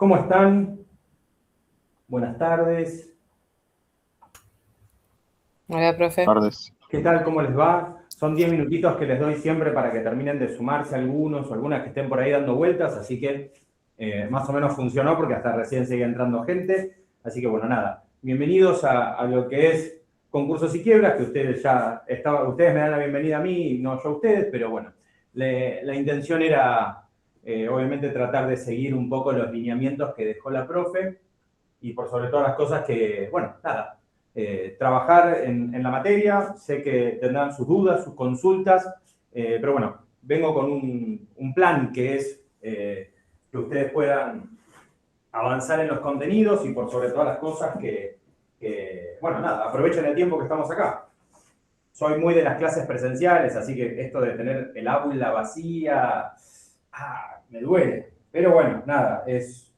¿Cómo están? Buenas tardes. Hola, profe. Tardes. ¿Qué tal? ¿Cómo les va? Son 10 minutitos que les doy siempre para que terminen de sumarse algunos o algunas que estén por ahí dando vueltas, así que más o menos funcionó porque hasta recién sigue entrando gente. Así que bueno, nada. Bienvenidos a lo que es Concursos y Quiebras, que ustedes ustedes me dan la bienvenida a mí y no yo a ustedes, pero bueno, la intención era obviamente tratar de seguir un poco los lineamientos que dejó la profe y por sobre todas las cosas que, bueno, nada, trabajar en la materia. Sé que tendrán sus dudas, sus consultas, pero bueno, vengo con un plan que es que ustedes puedan avanzar en los contenidos y por sobre todas las cosas bueno, nada, aprovechen el tiempo que estamos acá. Soy muy de las clases presenciales, así que esto de tener el aula vacía, me duele. Pero bueno, nada, es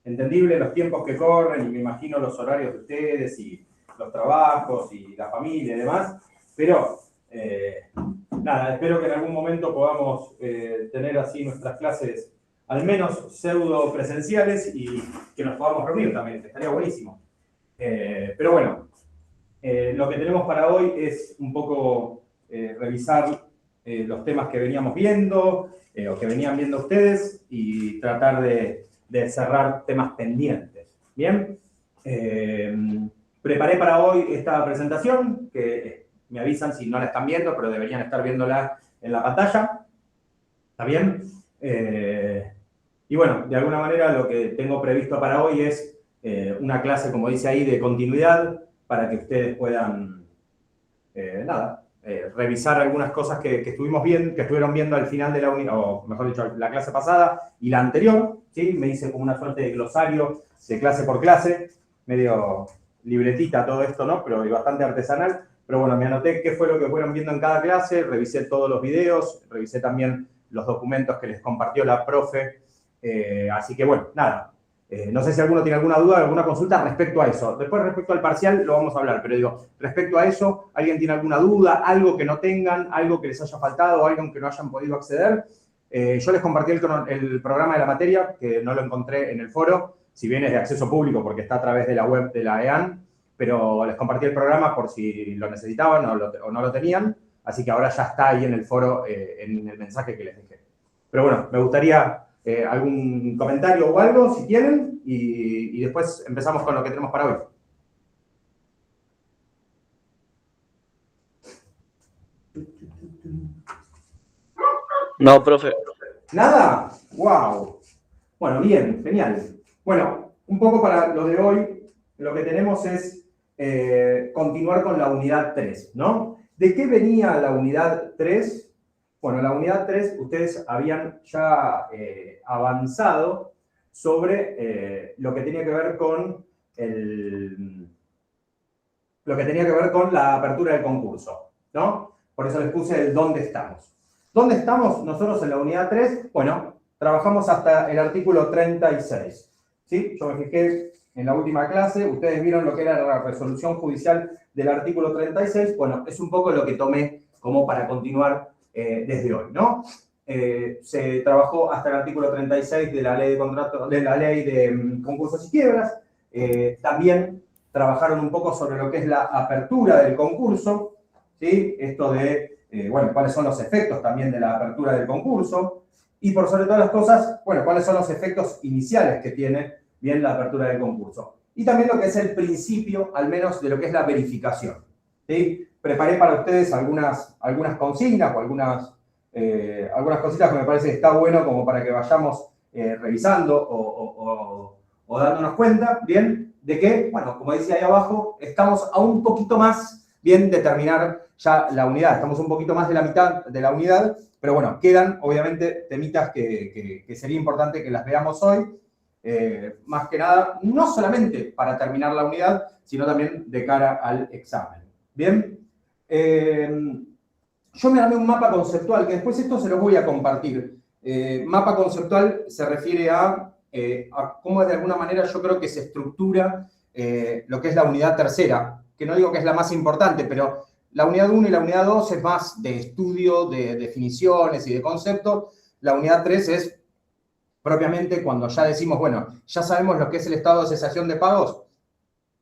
entendible los tiempos que corren y me imagino los horarios de ustedes y los trabajos y la familia y demás. Pero nada, espero que en algún momento podamos tener así nuestras clases al menos pseudo presenciales y que nos podamos reunir también, que estaría buenísimo. Pero bueno, lo que tenemos para hoy es un poco revisar los temas que veníamos viendo o que venían viendo ustedes y tratar de cerrar temas pendientes. Bien, preparé para hoy esta presentación que me avisan si no la están viendo, pero deberían estar viéndola en la pantalla. ¿Está bien? Y bueno, de alguna manera lo que tengo previsto para hoy es una clase, como dice ahí, de continuidad para que ustedes puedan, revisar algunas cosas que estuvieron viendo al final de la unidad, o mejor dicho, la clase pasada y la anterior, ¿sí? Me hice como una suerte de glosario de clase por clase, medio libretita todo esto, ¿no? Pero bastante artesanal. Pero bueno, me anoté qué fue lo que fueron viendo en cada clase, revisé todos los videos, revisé también los documentos que les compartió la profe. Así que bueno, nada. No sé si alguno tiene alguna duda, alguna consulta respecto a eso. Después, respecto al parcial, lo vamos a hablar, pero digo, respecto a eso, ¿alguien tiene alguna duda? ¿Algo que no tengan? ¿Algo que les haya faltado? ¿Algo en que no hayan podido acceder? Yo les compartí el programa de la materia, que no lo encontré en el foro, si bien es de acceso público porque está a través de la web de la EAN, pero les compartí el programa por si lo necesitaban o no lo tenían, así que ahora ya está ahí en el foro, en el mensaje que les dejé. Pero bueno, me gustaría algún comentario o algo, si tienen, y después empezamos con lo que tenemos para hoy. No, profe. ¿Nada? ¡Wow! Bueno, bien, genial. Bueno, un poco para lo de hoy, lo que tenemos es continuar con la unidad 3, ¿no? ¿De qué venía la unidad 3? Bueno, la unidad 3, ustedes habían ya avanzado sobre lo que tenía que ver con la apertura del concurso, ¿no? Por eso les puse el dónde estamos. ¿Dónde estamos nosotros en la unidad 3? Bueno, trabajamos hasta el artículo 36, ¿sí? Yo me fijé en la última clase, ustedes vieron lo que era la resolución judicial del artículo 36, bueno, es un poco lo que tomé como para continuar desde hoy, ¿no? Se trabajó hasta el artículo 36 de la ley de concursos y quiebras. También trabajaron un poco sobre lo que es la apertura del concurso, ¿sí? Esto de, bueno, cuáles son los efectos también de la apertura del concurso. Y por sobre todas las cosas, bueno, cuáles son los efectos iniciales que tiene bien la apertura del concurso. Y también lo que es el principio, al menos, de lo que es la verificación, ¿sí? Preparé para ustedes algunas consignas o algunas cositas que me parece que está bueno como para que vayamos revisando o dándonos cuenta, ¿bien? De que, bueno, como decía ahí abajo, estamos a un poquito más bien de terminar ya la unidad. Estamos un poquito más de la mitad de la unidad, pero bueno, quedan obviamente temitas que sería importante que las veamos hoy. Más que nada, no solamente para terminar la unidad, sino también de cara al examen. ¿Bien? Yo me armé un mapa conceptual, que después esto se lo voy a compartir. Mapa conceptual se refiere a cómo de alguna manera yo creo que se estructura lo que es la unidad tercera, que no digo que es la más importante, pero la unidad 1 y la unidad 2 es más de estudio, de definiciones y de conceptos. La unidad 3 es propiamente cuando ya decimos, bueno, ya sabemos lo que es el estado de cesación de pagos,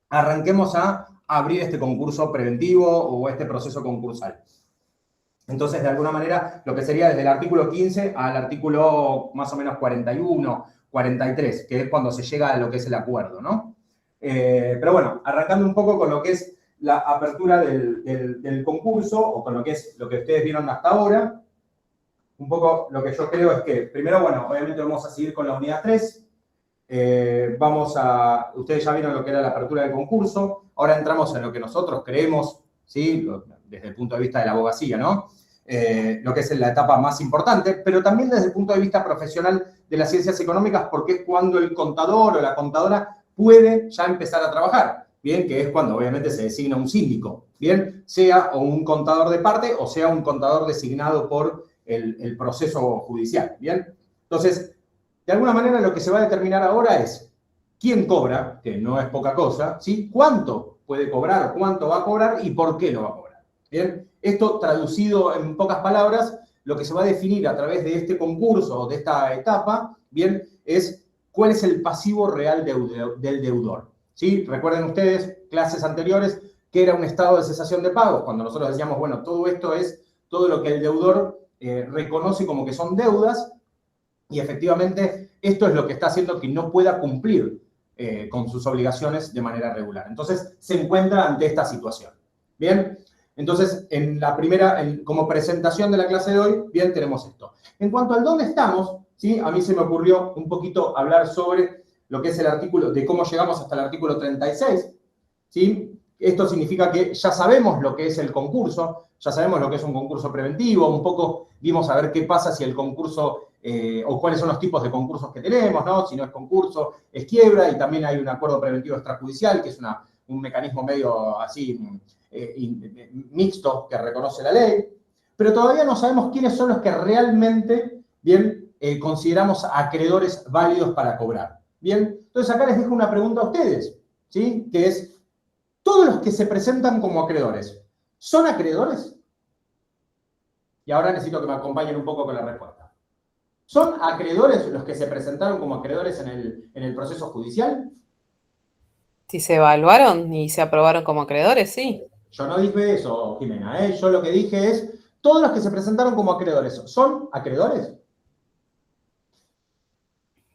arranquemos a abrir este concurso preventivo o este proceso concursal. Entonces, de alguna manera, lo que sería desde el artículo 15 al artículo más o menos 41, 43, que es cuando se llega a lo que es el acuerdo, ¿no? Pero bueno, arrancando un poco con lo que es la apertura del concurso o con lo que es lo que ustedes vieron hasta ahora, un poco lo que yo creo es que, primero, bueno, obviamente vamos a seguir con la unidad 3. Ustedes ya vieron lo que era la apertura del concurso, ahora entramos en lo que nosotros creemos, ¿sí? Desde el punto de vista de la abogacía, ¿no? Lo que es la etapa más importante, pero también desde el punto de vista profesional de las ciencias económicas, porque es cuando el contador o la contadora puede ya empezar a trabajar, ¿bien? Que es cuando obviamente se designa un síndico, ¿bien? Sea o un contador de parte o sea un contador designado por el proceso judicial, ¿bien? Entonces, de alguna manera lo que se va a determinar ahora es quién cobra, que no es poca cosa, ¿sí? Cuánto puede cobrar, cuánto va a cobrar y por qué lo va a cobrar, ¿bien? Esto traducido en pocas palabras, lo que se va a definir a través de este concurso o de esta etapa, ¿bien? Es cuál es el pasivo real del deudor, ¿sí? Recuerden ustedes, clases anteriores, que era un estado de cesación de pagos, cuando nosotros decíamos, bueno, todo esto es todo lo que el deudor reconoce como que son deudas, y efectivamente esto es lo que está haciendo que no pueda cumplir con sus obligaciones de manera regular. Entonces se encuentra ante esta situación. Bien, entonces en la primera, como presentación de la clase de hoy, bien, tenemos esto. En cuanto al dónde estamos, ¿sí? A mí se me ocurrió un poquito hablar sobre lo que es el artículo, de cómo llegamos hasta el artículo 36, ¿sí? Esto significa que ya sabemos lo que es el concurso, ya sabemos lo que es un concurso preventivo, un poco vimos a ver qué pasa si el concurso, o cuáles son los tipos de concursos que tenemos, ¿no? Si no es concurso, es quiebra, y también hay un acuerdo preventivo extrajudicial, que es un mecanismo medio así mixto que reconoce la ley, pero todavía no sabemos quiénes son los que realmente, bien, consideramos acreedores válidos para cobrar. Bien, entonces acá les dejo una pregunta a ustedes, ¿sí? Que es, ¿todos los que se presentan como acreedores son acreedores? Y ahora necesito que me acompañen un poco con la respuesta. ¿Son acreedores los que se presentaron como acreedores en el proceso judicial? Si se evaluaron y se aprobaron como acreedores, sí. Yo no dije eso, Jimena, ¿eh? Yo lo que dije es, ¿todos los que se presentaron como acreedores son acreedores?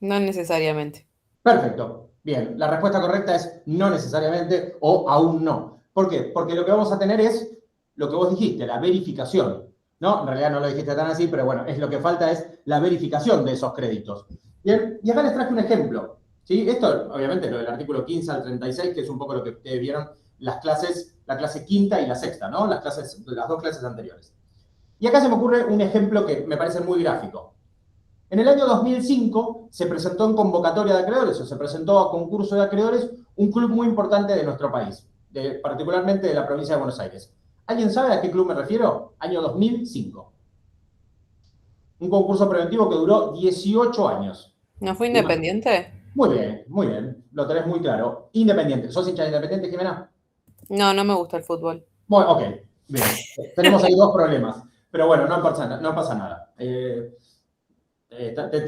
No necesariamente. Perfecto. Bien, la respuesta correcta es no necesariamente o aún no. ¿Por qué? Porque lo que vamos a tener es lo que vos dijiste, la verificación, ¿no? En realidad no lo dijiste tan así, pero bueno, es lo que falta es la verificación de esos créditos. Bien, y acá les traje un ejemplo, ¿sí? Esto, obviamente, lo del artículo 15 al 36, que es un poco lo que ustedes vieron, las clases, la clase quinta y la sexta, ¿no? Las dos clases anteriores. Y acá se me ocurre un ejemplo que me parece muy gráfico. En el año 2005 se presentó en convocatoria de acreedores, o se presentó a concurso de acreedores, un club muy importante de nuestro país, particularmente de la provincia de Buenos Aires. ¿Alguien sabe a qué club me refiero? Año 2005. Un concurso preventivo que duró 18 años. ¿No fue Independiente? Muy bien, lo tenés muy claro. Independiente. ¿Sos hincha de Independiente, Jimena? No, no me gusta el fútbol. Bueno, ok, bien. Tenemos ahí dos problemas. Pero bueno, no pasa nada. Te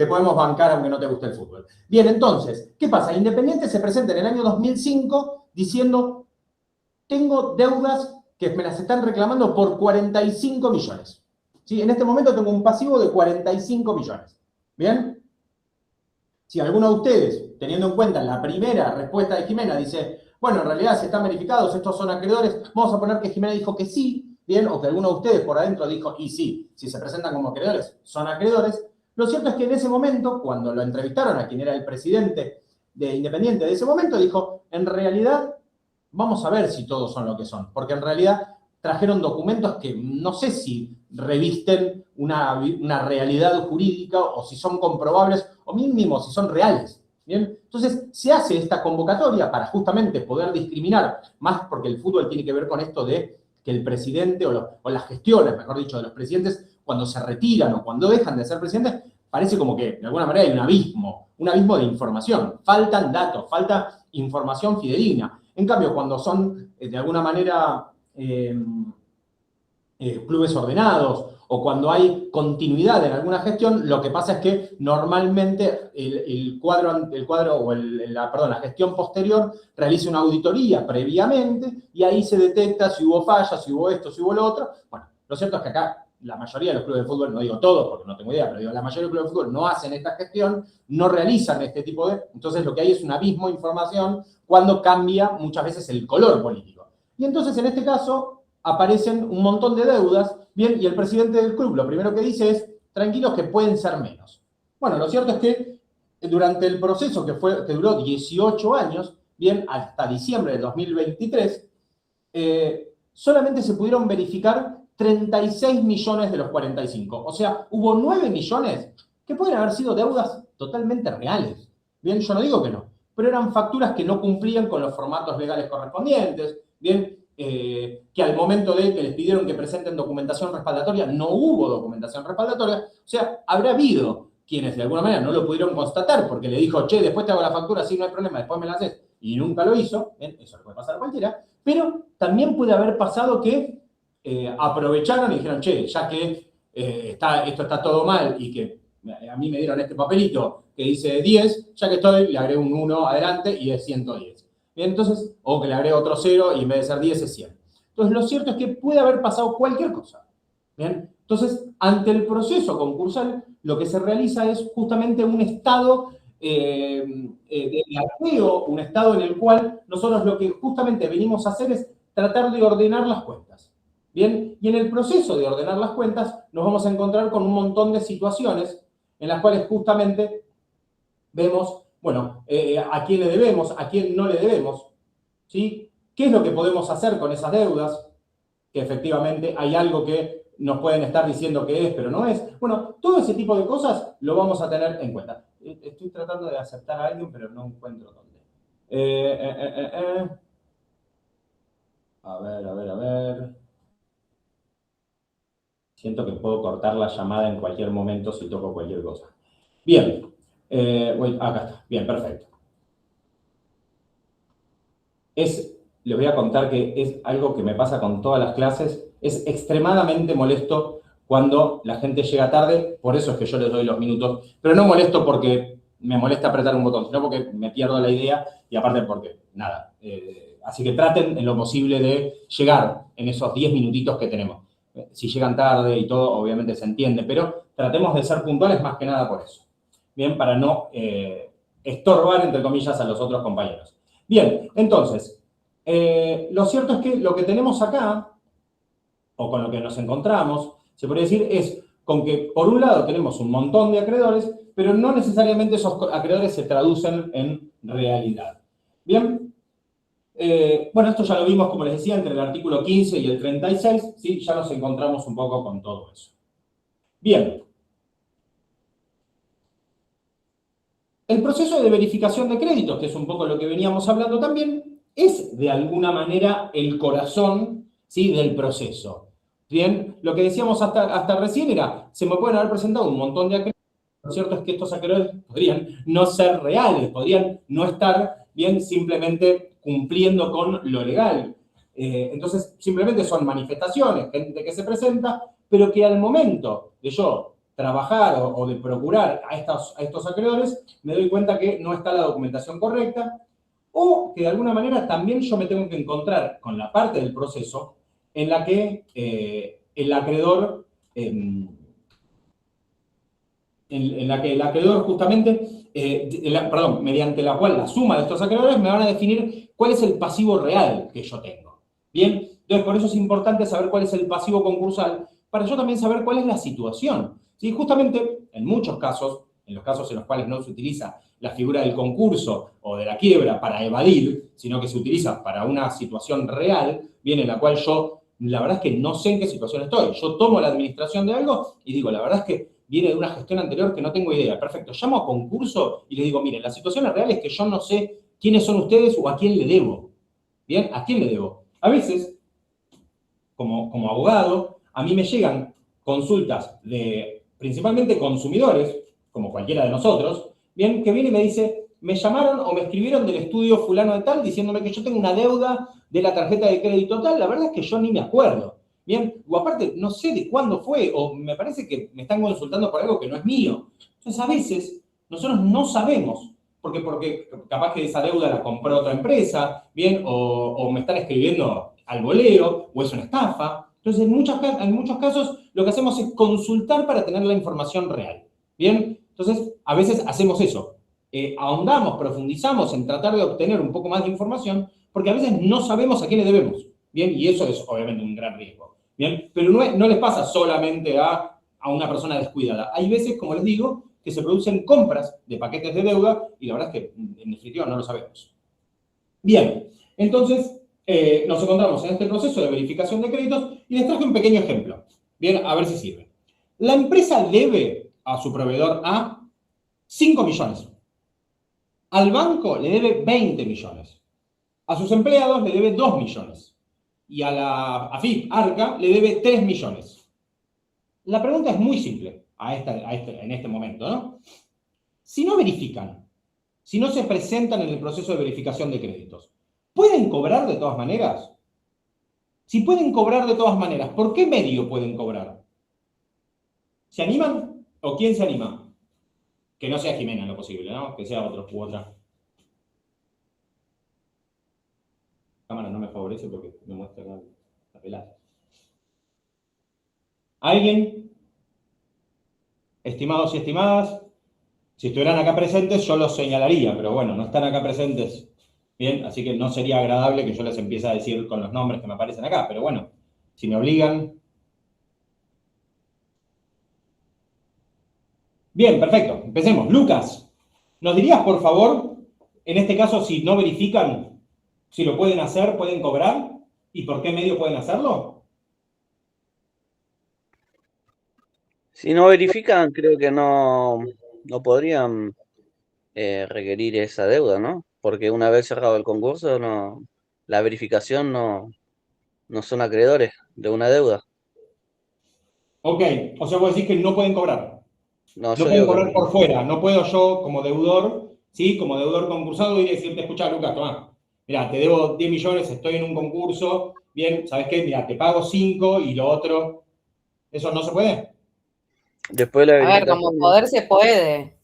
podemos bancar aunque no te guste el fútbol. Bien, entonces, ¿qué pasa? Independiente se presenta en el año 2005 diciendo, tengo deudas que me las están reclamando por 45 millones. ¿Sí? En este momento tengo un pasivo de 45 millones. ¿Bien? Si alguno de ustedes, teniendo en cuenta la primera respuesta de Jimena, dice, bueno, en realidad si están verificados, estos son acreedores, vamos a poner que Jimena dijo que sí, ¿bien? O que alguno de ustedes por adentro dijo, y sí, si se presentan como acreedores, son acreedores. Lo cierto es que en ese momento, cuando lo entrevistaron a quien era el presidente de Independiente de ese momento, dijo, en realidad, vamos a ver si todos son lo que son, porque en realidad trajeron documentos que no sé si revisten una realidad jurídica o si son comprobables o mínimo si son reales. ¿Bien? Entonces, se hace esta convocatoria para justamente poder discriminar, más porque el fútbol tiene que ver con esto de que el presidente o las gestiones, mejor dicho, de los presidentes, cuando se retiran o cuando dejan de ser presidentes, parece como que de alguna manera hay un abismo de información. Faltan datos, falta información fidedigna. En cambio, cuando son de alguna manera clubes ordenados o cuando hay continuidad en alguna gestión, lo que pasa es que normalmente la gestión posterior realiza una auditoría previamente y ahí se detecta si hubo fallas, si hubo esto, si hubo lo otro. Bueno, lo cierto es que acá la mayoría de los clubes de fútbol, no digo todos porque no tengo idea, pero digo, la mayoría de los clubes de fútbol no hacen esta gestión, no realizan este tipo de... Entonces lo que hay es un abismo de información cuando cambia muchas veces el color político. Y entonces en este caso aparecen un montón de deudas, bien, y el presidente del club lo primero que dice es, tranquilos que pueden ser menos. Bueno, lo cierto es que durante el proceso que duró 18 años, bien, hasta diciembre de 2023, solamente se pudieron verificar 36 millones de los 45. O sea, hubo 9 millones que pueden haber sido deudas totalmente reales. Bien, yo no digo que no, pero eran facturas que no cumplían con los formatos legales correspondientes, bien, que al momento de que les pidieron que presenten documentación respaldatoria, no hubo documentación respaldatoria. O sea, habrá habido quienes de alguna manera no lo pudieron constatar porque le dijo, che, después te hago la factura, sí, no hay problema, después me la haces, y nunca lo hizo. Bien, eso le puede pasar a cualquiera, pero también puede haber pasado que aprovecharon y dijeron, che, ya que esto está todo mal y que a mí me dieron este papelito que dice 10, ya que estoy, le agrego un 1 adelante y es 110. Bien, entonces, o que le agrego otro 0 y en vez de ser 10 es 100. Entonces, lo cierto es que puede haber pasado cualquier cosa. Bien, entonces, ante el proceso concursal, lo que se realiza es justamente un estado de arqueo, un estado en el cual nosotros lo que justamente venimos a hacer es tratar de ordenar las cuentas. Bien, y en el proceso de ordenar las cuentas nos vamos a encontrar con un montón de situaciones en las cuales justamente vemos, bueno, a quién le debemos, a quién no le debemos, ¿sí? ¿Qué es lo que podemos hacer con esas deudas? Que efectivamente hay algo que nos pueden estar diciendo que es, pero no es. Bueno, todo ese tipo de cosas lo vamos a tener en cuenta. Estoy tratando de aceptar a alguien, pero no encuentro dónde. A ver. Siento que puedo cortar la llamada en cualquier momento si toco cualquier cosa. Bien. Acá está. Bien, perfecto. Les voy a contar que es algo que me pasa con todas las clases. Es extremadamente molesto cuando la gente llega tarde, por eso es que yo les doy los minutos, pero no molesto porque me molesta apretar un botón, sino porque me pierdo la idea y aparte porque, nada. Así que traten en lo posible de llegar en esos 10 minutitos que tenemos. Si llegan tarde y todo, obviamente se entiende, pero tratemos de ser puntuales más que nada por eso. Bien, para no estorbar, entre comillas, a los otros compañeros. Bien, entonces, lo cierto es que lo que tenemos acá, o con lo que nos encontramos, se podría decir, es con que, por un lado, tenemos un montón de acreedores, pero no necesariamente esos acreedores se traducen en realidad. Bien, bueno, esto ya lo vimos, como les decía, entre el artículo 15 y el 36, ¿sí? Ya nos encontramos un poco con todo eso. Bien. El proceso de verificación de créditos, que es un poco lo que veníamos hablando también, es de alguna manera el corazón, ¿sí?, del proceso. Bien, lo que decíamos hasta recién era, se me pueden haber presentado un montón de acreedores, lo cierto es que estos acreedores podrían no ser reales, podrían no estar bien simplemente cumpliendo con lo legal. Entonces, simplemente son manifestaciones, gente que se presenta, pero que al momento de yo trabajar o de procurar a estos acreedores, me doy cuenta que no está la documentación correcta o que de alguna manera también yo me tengo que encontrar con la parte del proceso en la que el acreedor, justamente, mediante la cual la suma de estos acreedores me van a definir cuál es el pasivo real que yo tengo. Bien, entonces por eso es importante saber cuál es el pasivo concursal, para yo también saber cuál es la situación. ¿Sí? Justamente, en muchos casos, en los casos en los cuales no se utiliza la figura del concurso o de la quiebra para evadir, sino que se utiliza para una situación real, bien, en la cual yo, la verdad es que no sé en qué situación estoy. Yo tomo la administración de algo y digo, la verdad es que viene de una gestión anterior que no tengo idea. Perfecto, llamo a concurso y le digo, miren, la situación real es que yo no sé quiénes son ustedes o a quién le debo. ¿Bien? ¿A quién le debo? A veces, como abogado, a mí me llegan consultas de principalmente consumidores, como cualquiera de nosotros, bien, que viene y me dice, me llamaron o me escribieron del estudio fulano de tal diciéndome que yo tengo una deuda de la tarjeta de crédito tal, la verdad es que yo ni me acuerdo. Bien, o aparte, no sé de cuándo fue, o me parece que me están consultando por algo que no es mío. Entonces, a veces, nosotros no sabemos, porque capaz que esa deuda la compró otra empresa, bien, o me están escribiendo al voleo, o es una estafa. Entonces, en muchos casos, lo que hacemos es consultar para tener la información real. Bien, entonces, a veces hacemos eso. Ahondamos, profundizamos en tratar de obtener un poco más de información, porque a veces no sabemos a quién le debemos. Bien, y eso es obviamente un gran riesgo. Bien, pero no les pasa solamente a una persona descuidada. Hay veces, como les digo, que se producen compras de paquetes de deuda y la verdad es que en definitiva no lo sabemos. Bien, entonces nos encontramos en este proceso de verificación de créditos y les traje un pequeño ejemplo. Bien, a ver si sirve. La empresa debe a su proveedor A 5 millones. Al banco le debe 20 millones. A sus empleados le debe 2 millones. Y a la AFIP, ARCA, le debe 3 millones. La pregunta es muy simple en este momento, ¿no? Si no verifican, si no se presentan en el proceso de verificación de créditos, ¿pueden cobrar de todas maneras? Si pueden cobrar de todas maneras, ¿por qué medio pueden cobrar? ¿Se animan? ¿O quién se anima? Que no sea Jimena en lo posible, ¿no? Que sea otro u otra. La cámara no me favorece porque me muestra la pelada. ¿Alguien? Estimados y estimadas, si estuvieran acá presentes yo los señalaría, pero bueno, no están acá presentes. Bien, así que no sería agradable que yo les empiece a decir con los nombres que me aparecen acá, pero bueno, si me obligan. Bien, perfecto, empecemos. Lucas, ¿nos dirías, por favor, en este caso, si no verifican, si lo pueden hacer, pueden cobrar? ¿Y por qué medio pueden hacerlo? Si no verifican, creo que no podrían requerir esa deuda, ¿no? Porque una vez cerrado el concurso, la verificación no son acreedores de una deuda. Ok, o sea, vos decís que no pueden cobrar. No, No yo pueden digo que cobrar no. por fuera. No puedo yo, como deudor, ¿sí? Como deudor concursado, ir y decirte, escuchá, Lucas, tomá. Mirá, te debo 10 millones, estoy en un concurso. Bien, ¿sabes qué? Mirá, te pago 5 y lo otro. ¿Eso no se puede? Después de la A ver, como verificación, poder se puede.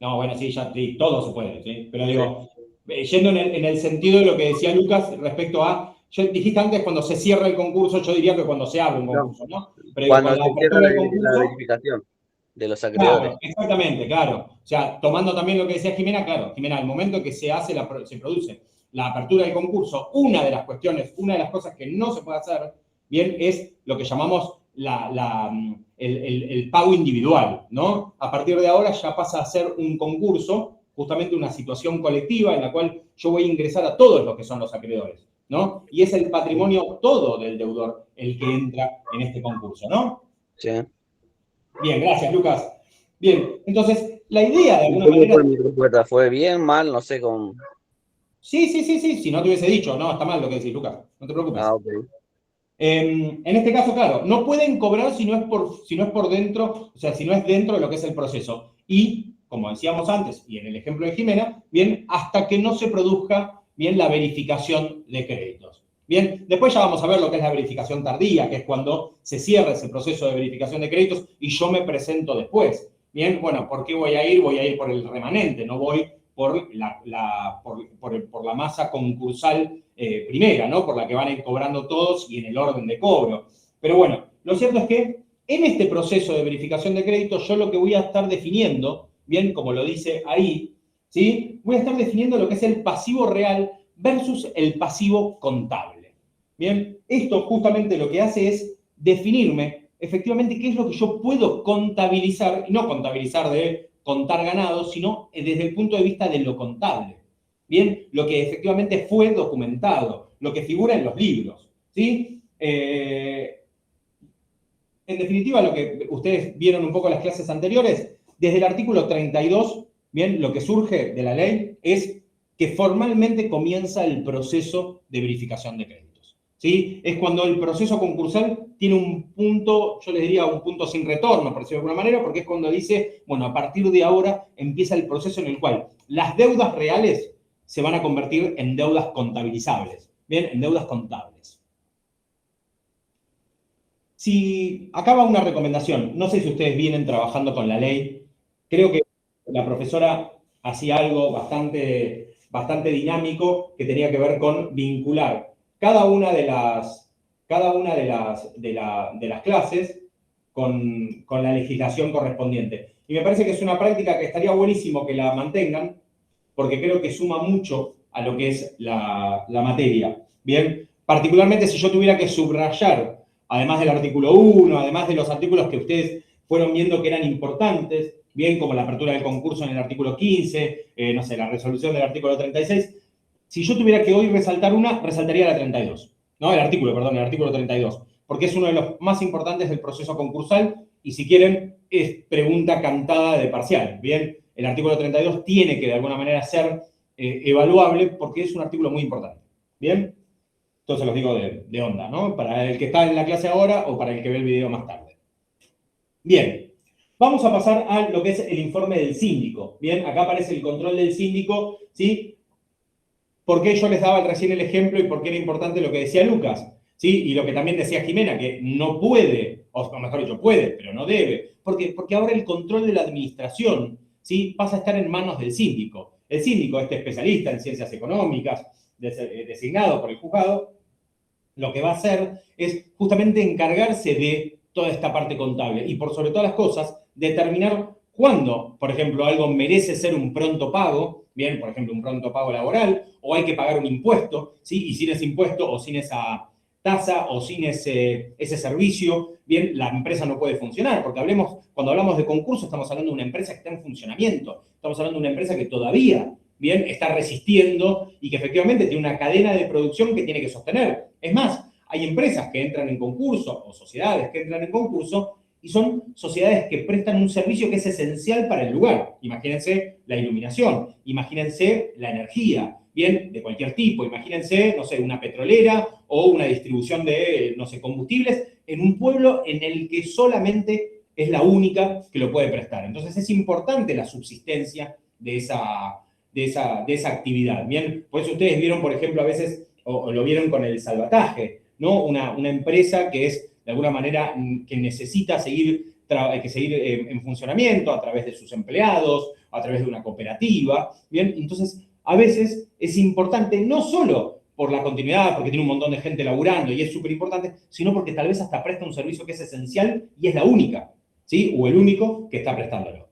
No, bueno, sí, ya sí, todo se puede, ¿sí? Pero sí. digo, yendo en el sentido de lo que decía Lucas respecto a. Dijiste antes cuando se cierra el concurso, yo diría que cuando se abre un No, concurso, ¿no? Pero digo, cuando con la se cierra apertura del la concurso. verificación de los acreedores. Claro, exactamente, claro. O sea, tomando también lo que decía Jimena, claro, Jimena, al momento en que se produce la apertura del concurso, una de las cuestiones, una de las cosas que no se puede hacer, bien, es lo que llamamos el pago individual, ¿no? A partir de ahora ya pasa a ser un concurso, justamente una situación colectiva en la cual yo voy a ingresar a todos los que son los acreedores, ¿no? Y es el patrimonio todo del deudor el que entra en este concurso, ¿no? Sí. Bien, gracias, Lucas. Bien, entonces, la idea de ¿Y alguna cómo manera. fue mi respuesta? ¿Fue bien, mal? No sé cómo. Sí, si no te hubiese dicho, no, está mal lo que decís, Lucas, no te preocupes. Ah, ok. En este caso, claro, no pueden cobrar si no es por dentro, o sea, si no es dentro de lo que es el proceso. Y, como decíamos antes, y en el ejemplo de Jimena, bien, hasta que no se produzca, bien, la verificación de créditos. Bien, después ya vamos a ver lo que es la verificación tardía, que es cuando se cierra ese proceso de verificación de créditos y yo me presento después. Bien, bueno, ¿por qué voy a ir? Voy a ir por el remanente, no voy por la masa concursal primera, ¿no? Por la que van a ir cobrando todos y en el orden de cobro. Pero bueno, lo cierto es que en este proceso de verificación de crédito yo lo que voy a estar definiendo, bien, como lo dice ahí, ¿sí? Voy a estar definiendo lo que es el pasivo real versus el pasivo contable. Bien, esto justamente lo que hace es definirme efectivamente qué es lo que yo puedo contabilizar, y no contabilizar de contar ganados, sino desde el punto de vista de lo contable. Bien, lo que efectivamente fue documentado, lo que figura en los libros, ¿sí? En definitiva, lo que ustedes vieron un poco en las clases anteriores, desde el artículo 32, bien, lo que surge de la ley es que formalmente comienza el proceso de verificación de créditos, ¿sí? Es cuando el proceso concursal tiene un punto, yo les diría un punto sin retorno, por decirlo de alguna manera, porque es cuando dice, bueno, a partir de ahora empieza el proceso en el cual las deudas reales se van a convertir en deudas contabilizables, bien, en deudas contables. Si acá va una recomendación, no sé si ustedes vienen trabajando con la ley, creo que la profesora hacía algo bastante dinámico que tenía que ver con vincular cada una de las clases con la legislación correspondiente. Y me parece que es una práctica que estaría buenísimo que la mantengan, porque creo que suma mucho a lo que es la materia. Bien, particularmente si yo tuviera que subrayar, además del artículo 1, además de los artículos que ustedes fueron viendo que eran importantes, bien, como la apertura del concurso en el artículo 15, no sé, la resolución del artículo 36, si yo tuviera que hoy resaltar una, resaltaría la 32. No, el artículo 32, porque es uno de los más importantes del proceso concursal y si quieren es pregunta cantada de parcial, ¿bien? El artículo 32 tiene que de alguna manera ser evaluable porque es un artículo muy importante, ¿bien? Entonces los digo de onda, ¿no? Para el que está en la clase ahora o para el que ve el video más tarde. Bien, vamos a pasar a lo que es el informe del síndico. Bien, acá aparece el control del síndico, ¿sí? ¿Por qué yo les daba recién el ejemplo y por qué era importante lo que decía Lucas? ¿Sí? Y lo que también decía Jimena, que no puede, o mejor dicho, puede, pero no debe. Porque ahora el control de la administración, ¿sí? Pasa a estar en manos del síndico. El síndico, este especialista en ciencias económicas, designado por el juzgado, lo que va a hacer es justamente encargarse de toda esta parte contable y por sobre todas las cosas, determinar cuándo, por ejemplo, algo merece ser un pronto pago, bien, por ejemplo, un pronto pago laboral, o hay que pagar un impuesto, ¿sí? Y sin ese impuesto o sin esa tasa o sin ese servicio, bien, la empresa no puede funcionar, porque cuando hablamos de concurso estamos hablando de una empresa que está en funcionamiento, estamos hablando de una empresa que todavía, bien, está resistiendo y que efectivamente tiene una cadena de producción que tiene que sostener. Es más, hay empresas que entran en concurso o sociedades que entran en concurso y son sociedades que prestan un servicio que es esencial para el lugar. Imagínense la iluminación, imagínense la energía, bien, de cualquier tipo. Imagínense, no sé, una petrolera o una distribución de, no sé, combustibles en un pueblo en el que solamente es la única que lo puede prestar. Entonces es importante la subsistencia de esa actividad, bien. Por eso ustedes vieron, por ejemplo, a veces, o lo vieron con el salvataje, ¿no? Una empresa que es, de alguna manera, que necesita seguir en funcionamiento a través de sus empleados, a través de una cooperativa, ¿bien? Entonces, a veces es importante no solo por la continuidad, porque tiene un montón de gente laburando y es súper importante, sino porque tal vez hasta presta un servicio que es esencial y es la única, ¿sí? O el único que está prestándolo.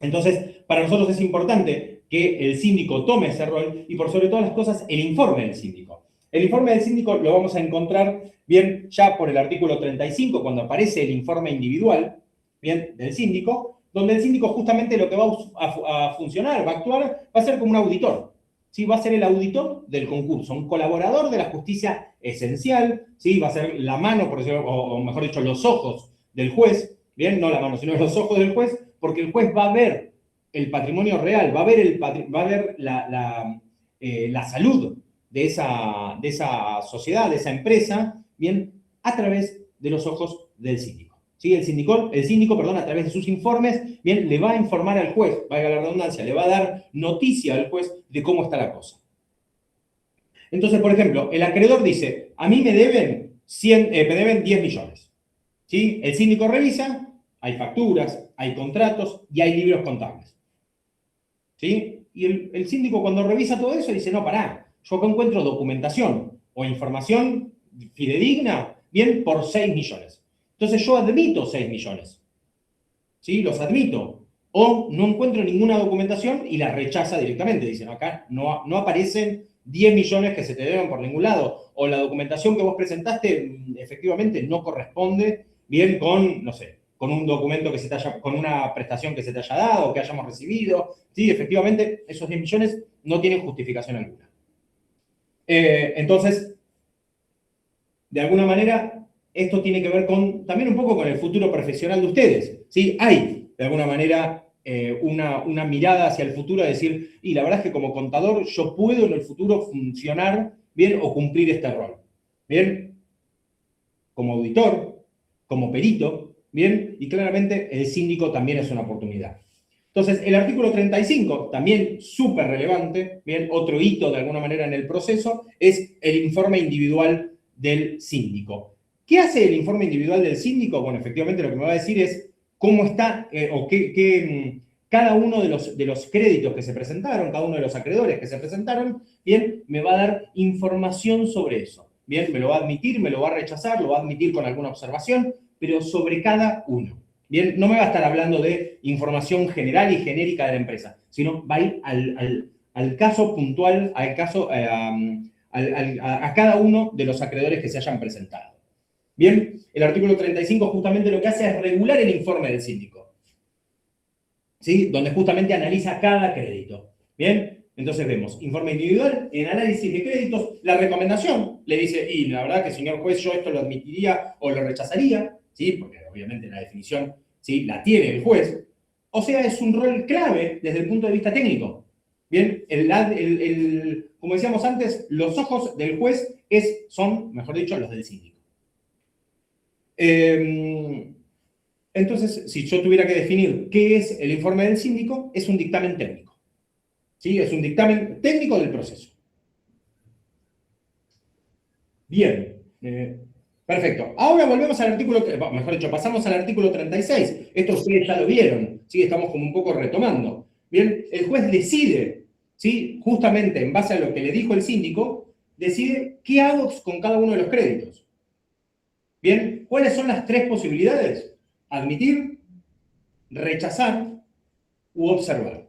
Entonces, para nosotros es importante que el síndico tome ese rol y, por sobre todas las cosas, el informe del síndico. El informe del síndico lo vamos a encontrar, bien, ya por el artículo 35, cuando aparece el informe individual, bien, del síndico, donde el síndico justamente lo que va a funcionar, va a actuar, va a ser como un auditor, ¿sí? Va a ser el auditor del concurso, un colaborador de la justicia esencial, ¿sí? Va a ser la mano, por decirlo, o mejor dicho, los ojos del juez, bien, no la mano, sino los ojos del juez, porque el juez va a ver el patrimonio real, va a ver la salud de esa sociedad, de esa empresa, bien, a través de los ojos del síndico. ¿Sí? El síndico, a través de sus informes, bien, le va a informar al juez, valga la redundancia, le va a dar noticia al juez de cómo está la cosa. Entonces, por ejemplo, el acreedor dice, a mí me deben 10 millones. ¿Sí? El síndico revisa, hay facturas, hay contratos y hay libros contables. ¿Sí? Y el síndico cuando revisa todo eso dice, no, pará, yo acá encuentro documentación o información fidedigna, bien, por 6 millones. Entonces yo admito 6 millones. ¿Sí? Los admito. O no encuentro ninguna documentación y la rechaza directamente. Dicen, acá no aparecen 10 millones que se te deben por ningún lado. O la documentación que vos presentaste efectivamente no corresponde bien con, no sé, con un documento con una prestación que se te haya dado, que hayamos recibido. Sí, efectivamente, esos 10 millones no tienen justificación alguna. Entonces, de alguna manera, esto tiene que ver también un poco con el futuro profesional de ustedes. ¿Sí? Hay, de alguna manera, una mirada hacia el futuro, a decir, y la verdad es que como contador yo puedo en el futuro funcionar bien o cumplir este rol. Bien, como auditor, como perito, bien, y claramente el síndico también es una oportunidad. Entonces, el artículo 35, también súper relevante, bien, otro hito de alguna manera en el proceso, es el informe individual del síndico. ¿Qué hace el informe individual del síndico? Bueno, efectivamente lo que me va a decir es cómo está o qué cada uno de los créditos que se presentaron, cada uno de los acreedores que se presentaron, bien, me va a dar información sobre eso. Bien, me lo va a admitir, me lo va a rechazar, lo va a admitir con alguna observación, pero sobre cada uno. Bien, no me va a estar hablando de información general y genérica de la empresa, sino va a ir al caso puntual, al caso, a cada uno de los acreedores que se hayan presentado. Bien, el artículo 35 justamente lo que hace es regular el informe del síndico, ¿sí? Donde justamente analiza cada crédito. Bien, entonces vemos informe individual, en análisis de créditos, la recomendación le dice, y la verdad que señor juez, yo esto lo admitiría o lo rechazaría, ¿sí? Porque obviamente la definición, ¿sí?, la tiene el juez. O sea, es un rol clave desde el punto de vista técnico. Bien, como decíamos antes, los ojos del juez son, mejor dicho, los del síndico. Entonces, si yo tuviera que definir qué es el informe del síndico, es un dictamen técnico. ¿Sí? Es un dictamen técnico del proceso. Bien. Perfecto. Ahora volvemos al artículo, mejor dicho, pasamos al artículo 36. Esto ustedes ya lo vieron. ¿Sí? Estamos como un poco retomando. Bien, el juez decide, ¿sí?, justamente en base a lo que le dijo el síndico, decide qué hago con cada uno de los créditos. Bien, ¿cuáles son las tres posibilidades? Admitir, rechazar u observar.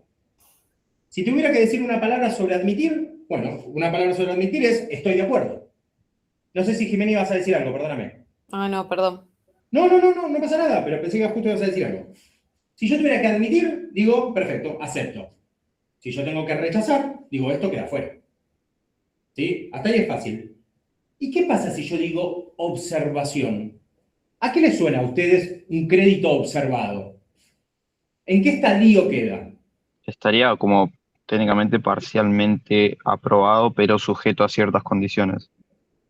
Si tuviera que decir una palabra sobre admitir, bueno, una palabra sobre admitir es estoy de acuerdo. No sé si Jimena ibas a decir algo, perdóname. Ah, no, perdón. No pasa nada, pero pensé que justo ibas a decir algo. Si yo tuviera que admitir, digo, perfecto, acepto. Si yo tengo que rechazar, digo, esto queda fuera. ¿Sí? Hasta ahí es fácil. ¿Y qué pasa si yo digo observación? ¿A qué les suena a ustedes un crédito observado? ¿En qué estadio queda? Estaría como técnicamente parcialmente aprobado, pero sujeto a ciertas condiciones.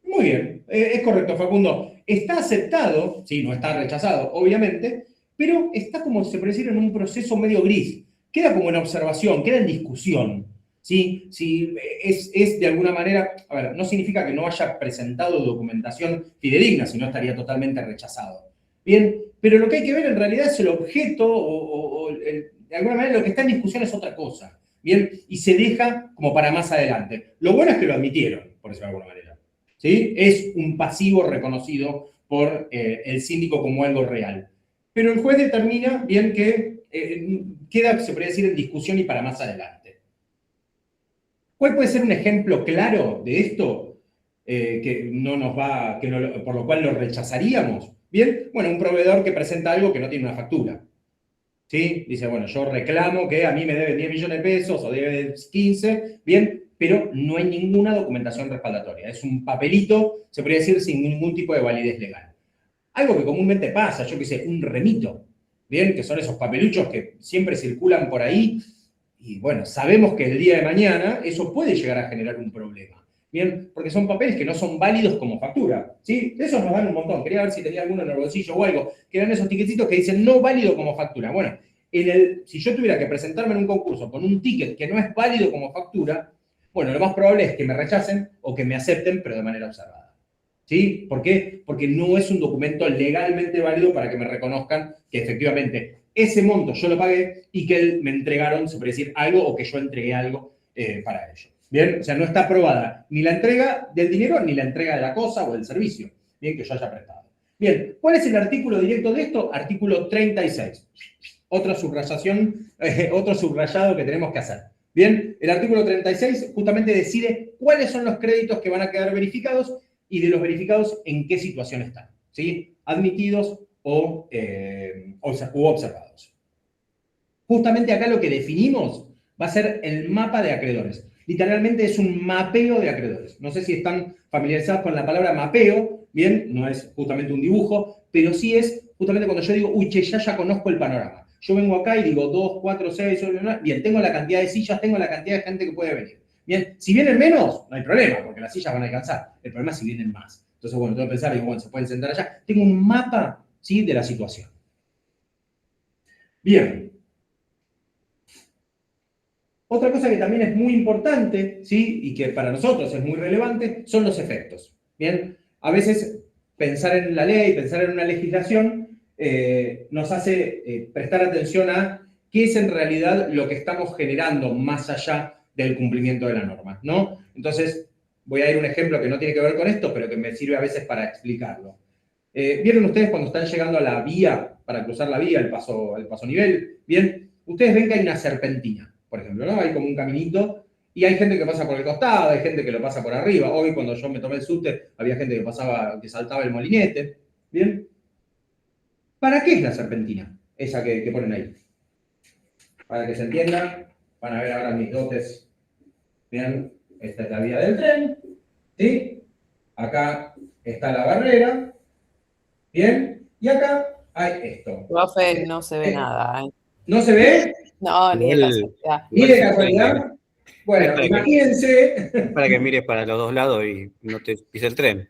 Muy bien, es correcto, Facundo. Está aceptado, sí, no está rechazado, obviamente, pero está como se puede decir en un proceso medio gris. Queda como en observación, queda en discusión. ¿Sí? Si es de alguna manera, a ver, no significa que no haya presentado documentación fidedigna, sino estaría totalmente rechazado. Bien, pero lo que hay que ver en realidad es el objeto de alguna manera lo que está en discusión es otra cosa. Bien, y se deja como para más adelante. Lo bueno es que lo admitieron, por decirlo de alguna manera. ¿Sí? Es un pasivo reconocido por el síndico como algo real. Pero el juez determina bien que queda, se podría decir, en discusión y para más adelante. ¿Cuál puede ser un ejemplo claro de esto por lo cual lo rechazaríamos? Bien, bueno, un proveedor que presenta algo que no tiene una factura. ¿Sí? Dice, bueno, yo reclamo que a mí me deben 10 millones de pesos o debe 15, bien, pero no hay ninguna documentación respaldatoria. Es un papelito, se podría decir, sin ningún tipo de validez legal. Algo que comúnmente pasa, yo qué sé, un remito, bien, que son esos papeluchos que siempre circulan por ahí. Y bueno, sabemos que el día de mañana eso puede llegar a generar un problema. Bien, porque son papeles que no son válidos como factura. ¿Sí? Esos nos dan un montón. Quería ver si tenía alguno en el bolsillo o algo. Que eran esos tiquetitos que dicen no válido como factura. Bueno, si yo tuviera que presentarme en un concurso con un ticket que no es válido como factura, bueno, lo más probable es que me rechacen o que me acepten, pero de manera observada. ¿Sí? ¿Por qué? Porque no es un documento legalmente válido para que me reconozcan que efectivamente ese monto yo lo pagué y que me entregaron, se puede decir, algo o que yo entregué algo para ello. Bien, o sea, no está aprobada ni la entrega del dinero ni la entrega de la cosa o del servicio, bien, que yo haya prestado. Bien, ¿cuál es el artículo directo de esto? Artículo 36. Otra subrayación, otro subrayado que tenemos que hacer. Bien, el artículo 36 justamente decide cuáles son los créditos que van a quedar verificados y de los verificados en qué situación están. ¿Sí? Admitidos o observados. Justamente acá lo que definimos va a ser el mapa de acreedores. Literalmente es un mapeo de acreedores. No sé si están familiarizados con la palabra mapeo, bien, no es justamente un dibujo, pero sí es justamente cuando yo digo, uy, che, ya conozco el panorama. Yo vengo acá y digo 2, 4, 6, bien, tengo la cantidad de sillas, tengo la cantidad de gente que puede venir. Bien, si vienen menos, no hay problema, porque las sillas van a alcanzar. El problema es si vienen más. Entonces, bueno, tengo que pensar, digo, bueno, se pueden sentar allá. Tengo un mapa, ¿sí?, de la situación. Bien. Otra cosa que también es muy importante, ¿sí?, y que para nosotros es muy relevante, son los efectos. Bien, a veces pensar en la ley, pensar en una legislación, nos hace prestar atención a qué es en realidad lo que estamos generando más allá del cumplimiento de la norma, ¿no? Entonces, voy a ir a un ejemplo que no tiene que ver con esto, pero que me sirve a veces para explicarlo. ¿Vieron ustedes cuando están llegando a la vía, para cruzar la vía, el paso nivel? Bien, ustedes ven que hay una serpentina, por ejemplo, ¿no? Hay como un caminito y hay gente que pasa por el costado, hay gente que lo pasa por arriba. Hoy, cuando yo me tomé el subte, había gente que saltaba el molinete. ¿Bien? ¿Para qué es la serpentina? Esa que ponen ahí. Para que se entienda, van a ver ahora mis dotes. Bien, esta es la vía del tren. ¿Sí? Acá está la barrera. Bien, y acá hay esto. Profe, no se ve nada. ¿No se ve? No, ni de Igual- casualidad. Ni de casualidad. Bueno, para que- imagínense. Para que mires para los dos lados y no te pise el tren.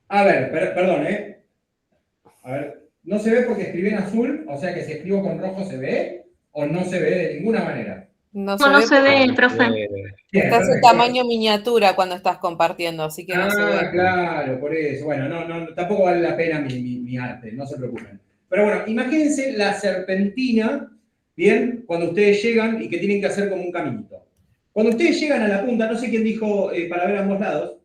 A ver, perdón, ¿eh? A ver, no se ve porque escribí en azul, o sea que si escribo con rojo se ve, o no se ve de ninguna manera. No No, no se ve, Eh, profe. Bien, Estás en perfecto. tamaño miniatura cuando estás compartiendo, así que no se ve. Claro, por eso. Bueno, no, tampoco vale la pena mi arte, no se preocupen. Pero bueno, imagínense la serpentina, ¿bien? Cuando ustedes llegan y que tienen que hacer como un caminito. Cuando ustedes llegan a la punta, no sé quién dijo para ver ambos lados.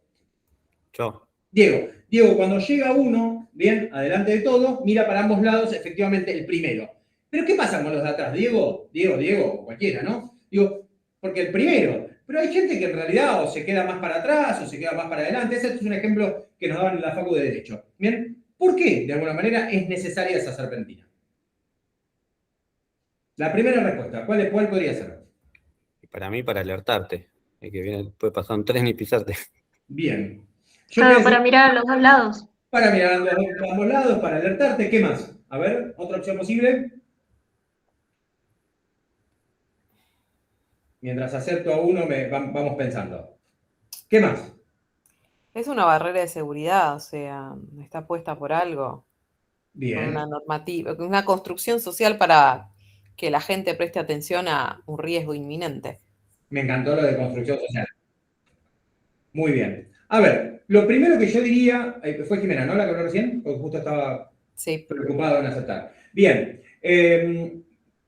Yo. Diego, cuando llega uno, bien, adelante de todo, mira para ambos lados, efectivamente, el primero. Pero ¿qué pasa con los de atrás? Diego, o cualquiera, ¿no? Digo, porque el primero. Pero hay gente que en realidad o se queda más para atrás o se queda más para adelante. Ese es un ejemplo que nos daban en la Facu de Derecho. ¿Bien? ¿Por qué, de alguna manera, es necesaria esa serpentina? La primera respuesta, ¿cuál podría ser? Y para mí, para alertarte. De que puede pasar un tren y pisarte. Bien. Claro, para mirar a los dos lados. Para mirar a ambos lados, para alertarte. ¿Qué más? A ver, otra opción posible. Mientras acepto a uno, vamos pensando. ¿Qué más? Es una barrera de seguridad, o sea, está puesta por algo, con Bien. una normativa, con una construcción social para que la gente preste atención a un riesgo inminente. Me encantó lo de construcción social. Muy bien. A ver, lo primero que yo diría, fue Jimena, ¿no? La que habló recién, porque justo estaba Sí. preocupado en aceptar. Bien.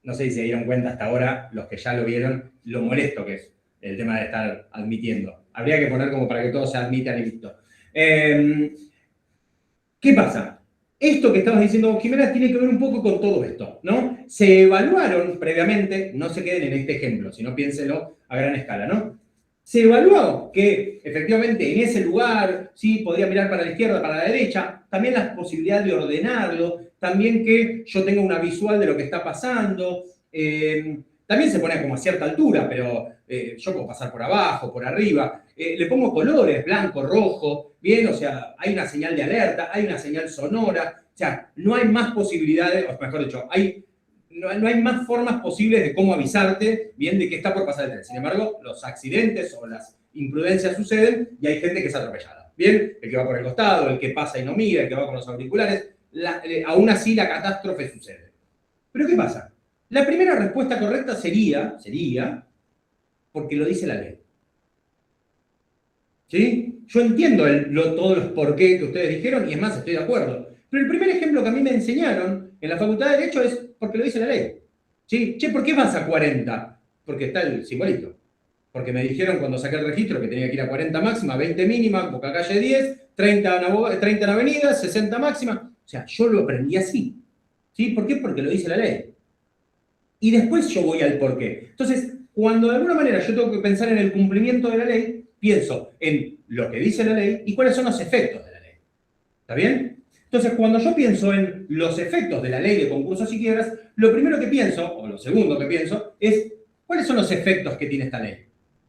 No sé si se dieron cuenta hasta ahora, los que ya lo vieron, lo molesto que es el tema de estar admitiendo. Habría que poner como para que todos se admitan y listo. ¿Qué pasa? Esto que estabas diciendo, Jimena, tiene que ver un poco con todo esto, ¿no? Se evaluaron previamente, no se queden en este ejemplo, sino piénsenlo a gran escala, ¿no? Se evaluó que efectivamente en ese lugar, sí, podría mirar para la izquierda, para la derecha, también la posibilidad de ordenarlo, también que yo tenga una visual de lo que está pasando, también se pone como a cierta altura, pero yo puedo pasar por abajo, por arriba, le pongo colores, blanco, rojo, bien, o sea, hay una señal de alerta, hay una señal sonora, o sea, no hay más posibilidades, o mejor dicho, no hay más formas posibles de cómo avisarte, bien, de que está por pasar el tren. Sin embargo, los accidentes o las imprudencias suceden y hay gente que es atropellada, bien, el que va por el costado, el que pasa y no mira, el que va con los auriculares, aún así la catástrofe sucede. Pero ¿qué pasa? La primera respuesta correcta sería, porque lo dice la ley. ¿Sí? Yo entiendo todos los por qué que ustedes dijeron y es más, estoy de acuerdo. Pero el primer ejemplo que a mí me enseñaron en la Facultad de Derecho es porque lo dice la ley. ¿Sí? Che, ¿por qué vas a 40? Porque está el simbolito. Porque me dijeron cuando saqué el registro que tenía que ir a 40 máxima, 20 mínima, Boca Calle 10, 30 en avenida, 60 máxima. O sea, yo lo aprendí así. ¿Sí? ¿Por qué? Porque lo dice la ley. Y después yo voy al por qué. Entonces, cuando de alguna manera yo tengo que pensar en el cumplimiento de la ley, pienso en lo que dice la ley y cuáles son los efectos de la ley. ¿Está bien? Entonces, cuando yo pienso en los efectos de la ley de concursos y quiebras, lo primero que pienso, o lo segundo que pienso, es cuáles son los efectos que tiene esta ley.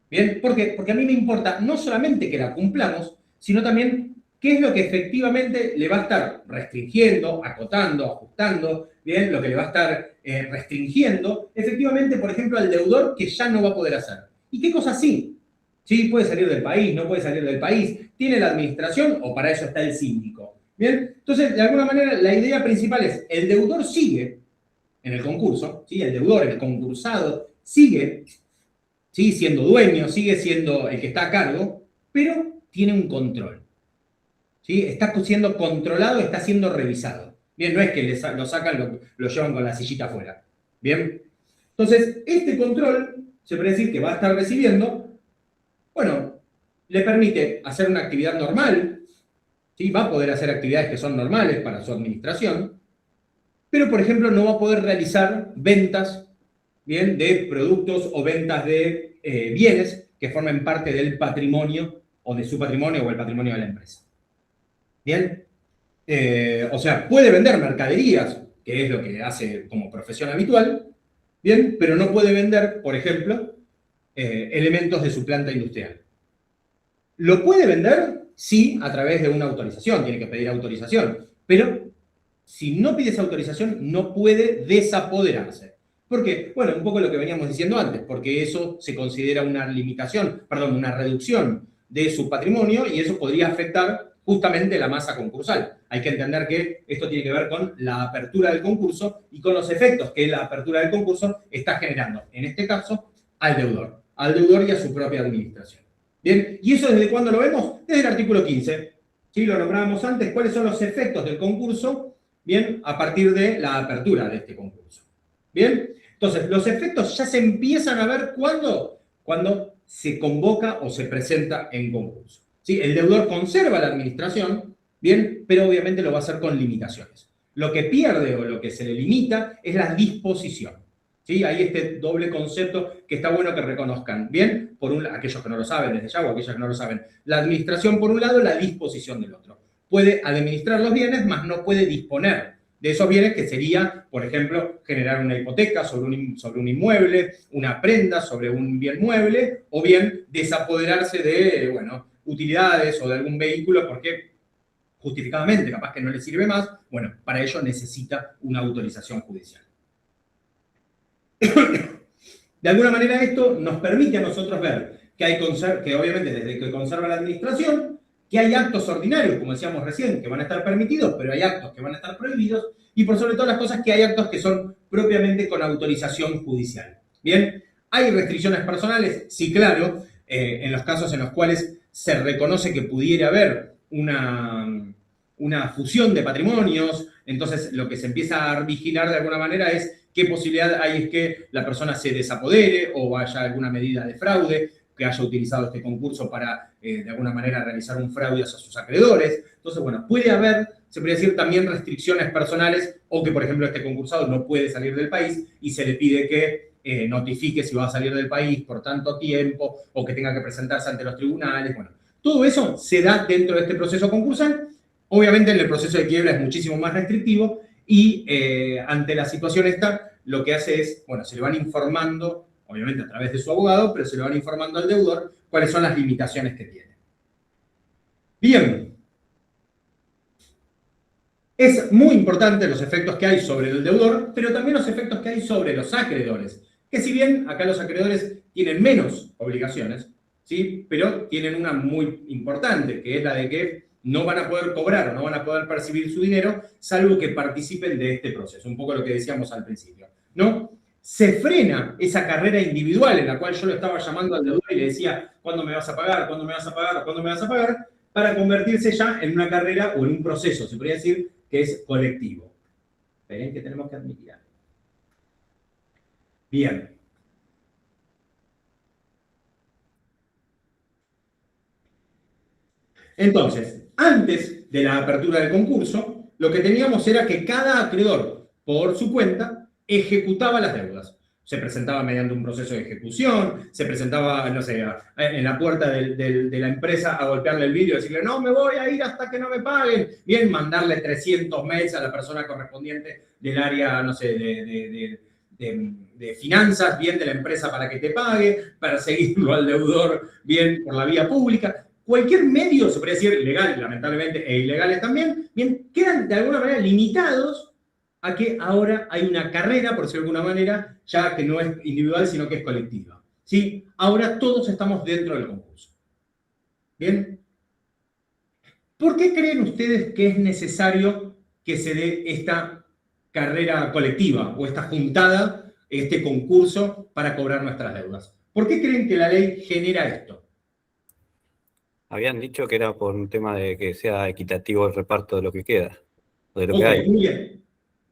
¿Bien? ¿Por qué? Porque a mí me importa no solamente que la cumplamos, sino también qué es lo que efectivamente le va a estar restringiendo, acotando, ajustando, ¿bien? Lo que le va a estar restringiendo, efectivamente, por ejemplo, al deudor que ya no va a poder hacer. ¿Y qué cosas sí? ¿Sí? Puede salir del país, no puede salir del país, tiene la administración o para eso está el síndico. ¿Bien? Entonces, de alguna manera, la idea principal es, el deudor sigue en el concurso, ¿sí? El deudor, el concursado, sigue siendo dueño, sigue siendo el que está a cargo, pero tiene un control. ¿sí? Está siendo controlado, está siendo revisado. Bien, no es que lo sacan, lo llevan con la sillita afuera. Bien. Entonces, este control, se puede decir que va a estar recibiendo, bueno, le permite hacer una actividad normal, ¿sí? Va a poder hacer actividades que son normales para su administración, pero, por ejemplo, no va a poder realizar ventas, ¿bien?, de productos o ventas de bienes que formen parte del patrimonio o de su patrimonio o el patrimonio de la empresa. ¿Bien? O sea, puede vender mercaderías, que es lo que hace como profesión habitual, ¿bien? Pero no puede vender, por ejemplo, elementos de su planta industrial. ¿Lo puede vender? Sí, a través de una autorización, tiene que pedir autorización, pero si no pide esa autorización, no puede desapoderarse. ¿Por qué? Bueno, un poco lo que veníamos diciendo antes, porque eso se considera una limitación, perdón, una reducción de su patrimonio y eso podría afectar justamente la masa concursal. Hay que entender que esto tiene que ver con la apertura del concurso y con los efectos que la apertura del concurso está generando, en este caso, al deudor y a su propia administración. Bien, ¿y eso desde cuándo lo vemos? Desde el artículo 15. ¿Sí? Lo nombrábamos antes. ¿Cuáles son los efectos del concurso? Bien, a partir de la apertura de este concurso. Bien, entonces, los efectos ya se empiezan a ver cuando se convoca o se presenta en concurso. ¿Sí? El deudor conserva la administración, bien, pero obviamente lo va a hacer con limitaciones. Lo que pierde o lo que se le limita es la disposición. ¿Sí? Hay este doble concepto que está bueno que reconozcan. Bien, aquellos que no lo saben desde ya o aquellos que no lo saben. La administración por un lado, la disposición del otro. Puede administrar los bienes, mas no puede disponer de esos bienes, que sería, por ejemplo, generar una hipoteca sobre un inmueble, una prenda sobre un bien mueble, o bien desapoderarse de, bueno, utilidades o de algún vehículo porque justificadamente capaz que no le sirve más. Bueno, para ello necesita una autorización judicial. De alguna manera esto nos permite a nosotros ver que obviamente desde que conserva la administración, que hay actos ordinarios, como decíamos recién, que van a estar permitidos, pero hay actos que van a estar prohibidos, y por sobre todas las cosas que hay actos que son propiamente con autorización judicial. Bien, ¿hay restricciones personales? Sí, claro, en los casos en los cuales se reconoce que pudiera haber una fusión de patrimonios, entonces lo que se empieza a vigilar de alguna manera es qué posibilidad hay es que la persona se desapodere o haya alguna medida de fraude, que haya utilizado este concurso para, de alguna manera, realizar un fraude hacia sus acreedores. Entonces, bueno, puede haber, se podría decir, también restricciones personales o que, por ejemplo, este concursado no puede salir del país y se le pide que notifique si va a salir del país por tanto tiempo o que tenga que presentarse ante los tribunales. Bueno, todo eso se da dentro de este proceso concursal. Obviamente, en el proceso de quiebra es muchísimo más restrictivo y ante la situación esta, lo que hace es, bueno, se le van informando, obviamente a través de su abogado, pero se le van informando al deudor cuáles son las limitaciones que tiene. Bien. Es muy importante los efectos que hay sobre el deudor, pero también los efectos que hay sobre los acreedores. Que si bien acá los acreedores tienen menos obligaciones, ¿sí? Pero tienen una muy importante, que es la de que no van a poder cobrar o no van a poder percibir su dinero, salvo que participen de este proceso. Un poco lo que decíamos al principio, ¿no? Se frena esa carrera individual en la cual yo lo estaba llamando al deudor y le decía, ¿cuándo me vas a pagar? ¿Cuándo me vas a pagar? ¿Cuándo me vas a pagar? Para convertirse ya en una carrera o en un proceso, se podría decir, que es colectivo. Esperen que tenemos que admitir algo. Bien. Entonces, antes de la apertura del concurso, lo que teníamos era que cada acreedor, por su cuenta, ejecutaba las deudas. Se presentaba mediante un proceso de ejecución, se presentaba, no sé, en la puerta de la empresa a golpearle el vidrio y decirle, no, me voy a ir hasta que no me paguen. Bien, mandarle 300 mails a la persona correspondiente del área, no sé, de finanzas, bien, de la empresa para que te pague, perseguirlo al deudor, bien, por la vía pública. Cualquier medio, se podría decir, legal, lamentablemente, e ilegales también, bien, quedan de alguna manera limitados a que ahora hay una carrera, por decirlo de alguna manera, ya que no es individual, sino que es colectiva. ¿Sí? Ahora todos estamos dentro del concurso. ¿Bien? ¿Por qué creen ustedes que es necesario que se dé esta carrera colectiva o esta juntada, este concurso para cobrar nuestras deudas? ¿Por qué creen que la ley genera esto? Habían dicho que era por un tema de que sea equitativo el reparto de lo que queda, o de lo que Ok, hay. muy bien.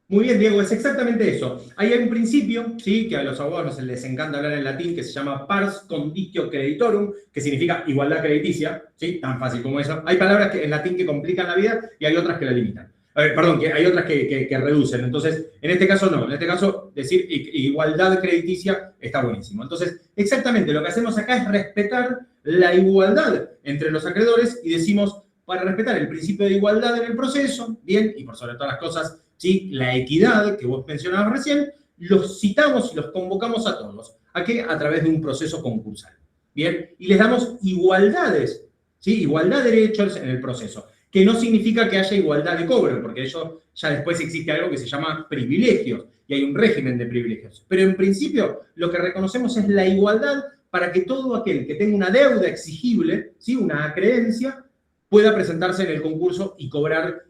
Muy bien, Diego, es exactamente eso. Ahí hay un principio, ¿sí? Que a los abogados les encanta hablar en latín, que se llama pars conditio creditorum, que significa igualdad crediticia, ¿sí? Tan fácil como eso. Hay palabras en latín que complican la vida y hay otras que la limitan. Perdón, que hay otras que reducen. Entonces, en este caso no. En este caso, decir igualdad crediticia está buenísimo. Entonces, exactamente lo que hacemos acá es respetar la igualdad entre los acreedores y decimos, para respetar el principio de igualdad en el proceso, bien, y por sobre todas las cosas, ¿sí? La equidad que vos mencionabas recién, los citamos y los convocamos a todos. ¿A qué? A través de un proceso concursal. Bien, y les damos igualdades, ¿sí? Igualdad de derechos en el proceso, que no significa que haya igualdad de cobro, porque eso ya después existe algo que se llama privilegios, y hay un régimen de privilegios. Pero en principio, lo que reconocemos es la igualdad para que todo aquel que tenga una deuda exigible, ¿sí? Una acreencia, pueda presentarse en el concurso y cobrar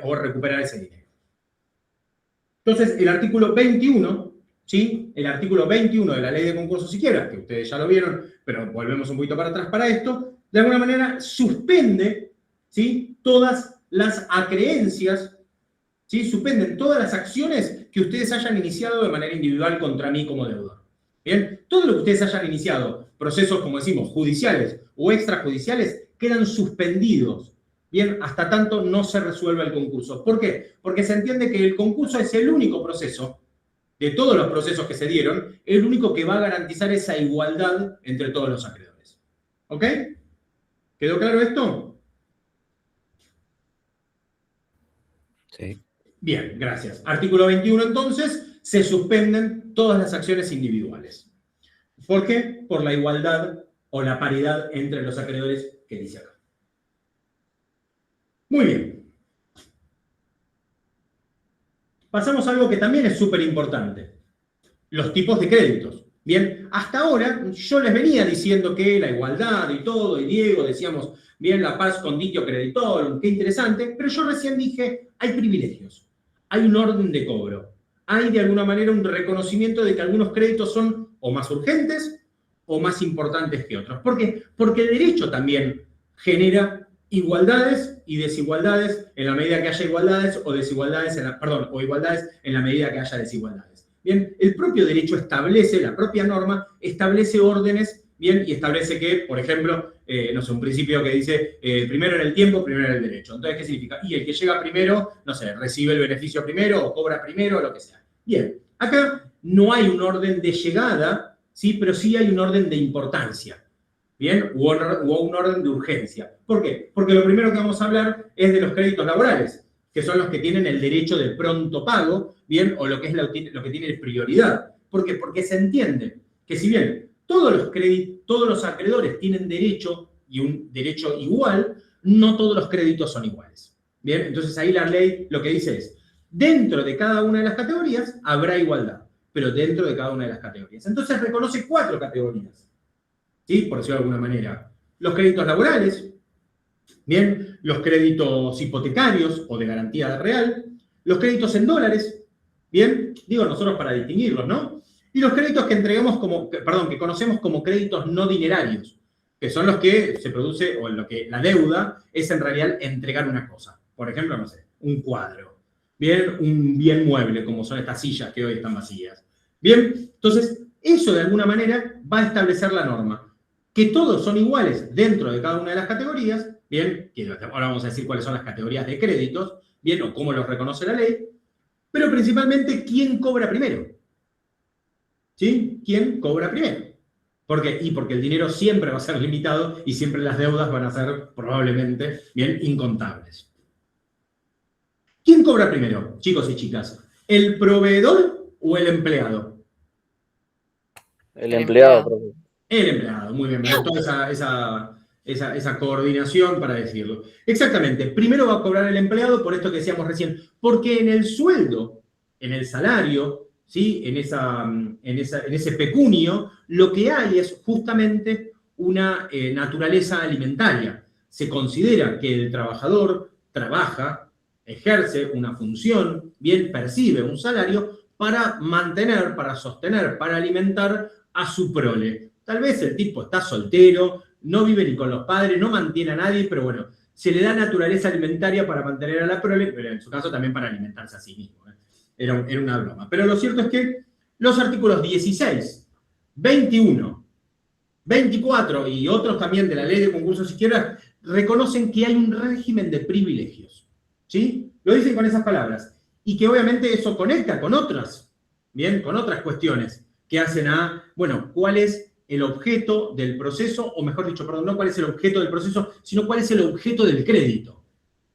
o recuperar ese dinero. Entonces, el artículo 21, ¿sí? El artículo 21 de la Ley de Concursos y Quiebras, que ustedes ya lo vieron, pero volvemos un poquito para atrás para esto, de alguna manera suspende, ¿sí? Todas las acreencias, ¿sí? Suspenden todas las acciones que ustedes hayan iniciado de manera individual contra mí como deudor. Bien, todo lo que ustedes hayan iniciado, procesos, como decimos, judiciales o extrajudiciales, quedan suspendidos, bien, hasta tanto no se resuelva el concurso. ¿Por qué? Porque se entiende que el concurso es el único proceso, de todos los procesos que se dieron, el único que va a garantizar esa igualdad entre todos los acreedores. ¿Ok? ¿Quedó claro esto? Sí. Bien, gracias. Artículo 21, entonces, se suspenden todas las acciones individuales. ¿Por qué? Por la igualdad o la paridad entre los acreedores que dice acá. Muy bien. Pasamos a algo que también es súper importante. Los tipos de créditos. Bien, hasta ahora yo les venía diciendo que la igualdad y todo, y Diego decíamos, bien, la pars conditio creditorum, qué interesante, pero yo recién dije, hay privilegios, hay un orden de cobro, hay de alguna manera un reconocimiento de que algunos créditos son o más urgentes o más importantes que otros. ¿Por qué? Porque el derecho también genera igualdades y desigualdades en la medida que haya igualdades o desigualdades, o igualdades en la medida que haya desigualdades. Bien, el propio derecho establece, la propia norma establece órdenes, bien, y establece que, por ejemplo, no sé, un principio que dice primero en el tiempo, primero en el derecho. Entonces, ¿qué significa? Y el que llega primero, no sé, recibe el beneficio primero o cobra primero o lo que sea. Bien, acá no hay un orden de llegada, ¿sí? Pero sí hay un orden de importancia. ¿Bien? O un orden de urgencia. ¿Por qué? Porque lo primero que vamos a hablar es de los créditos laborales, que son los que tienen el derecho de pronto pago, ¿bien? O lo que tiene prioridad. ¿Por qué? Porque se entiende que si bien todos los acreedores tienen derecho y un derecho igual, no todos los créditos son iguales. ¿Bien? Entonces ahí la ley lo que dice es, dentro de cada una de las categorías habrá igualdad, pero dentro de cada una de las categorías. Entonces reconoce 4 categorías. ¿Sí? Por decirlo de alguna manera. Los créditos laborales, bien, los créditos hipotecarios o de garantía real, los créditos en dólares, bien, digo nosotros para distinguirlos, ¿no? Y los créditos que que conocemos como créditos no dinerarios, que son los que se produce, o en lo que la deuda es en realidad entregar una cosa. Por ejemplo, no sé, un cuadro, bien, un bien mueble, como son estas sillas que hoy están vacías. Bien, entonces, eso de alguna manera va a establecer la norma. Que todos son iguales dentro de cada una de las categorías, bien, que ahora vamos a decir cuáles son las categorías de créditos, bien, o cómo los reconoce la ley, pero principalmente quién cobra primero. ¿Sí? ¿Quién cobra primero? ¿Por qué? Y porque el dinero siempre va a ser limitado y siempre las deudas van a ser probablemente, bien, incontables. ¿Quién cobra primero, chicos y chicas? ¿El proveedor o el empleado? El empleado, profe. El empleado, muy bien, me gustó esa coordinación para decirlo. Exactamente, primero va a cobrar el empleado por esto que decíamos recién, porque en el sueldo, en el salario, ¿sí? en ese pecunio, lo que hay es justamente una naturaleza alimentaria. Se considera que el trabajador trabaja, ejerce una función, bien, percibe un salario para mantener, para sostener, para alimentar a su prole. Tal vez el tipo está soltero, no vive ni con los padres, no mantiene a nadie, pero bueno, se le da naturaleza alimentaria para mantener a la prole, pero en su caso también para alimentarse a sí mismo. Era una broma. Pero lo cierto es que los artículos 16, 21, 24 y otros también de la ley de concursos izquierdas reconocen que hay un régimen de privilegios. ¿Sí? Lo dicen con esas palabras. Y que obviamente eso conecta con otras, ¿bien? Con otras cuestiones que hacen a, bueno, ¿cuál es el objeto del proceso? O mejor dicho, perdón, no cuál es el objeto del proceso, sino cuál es el objeto del crédito.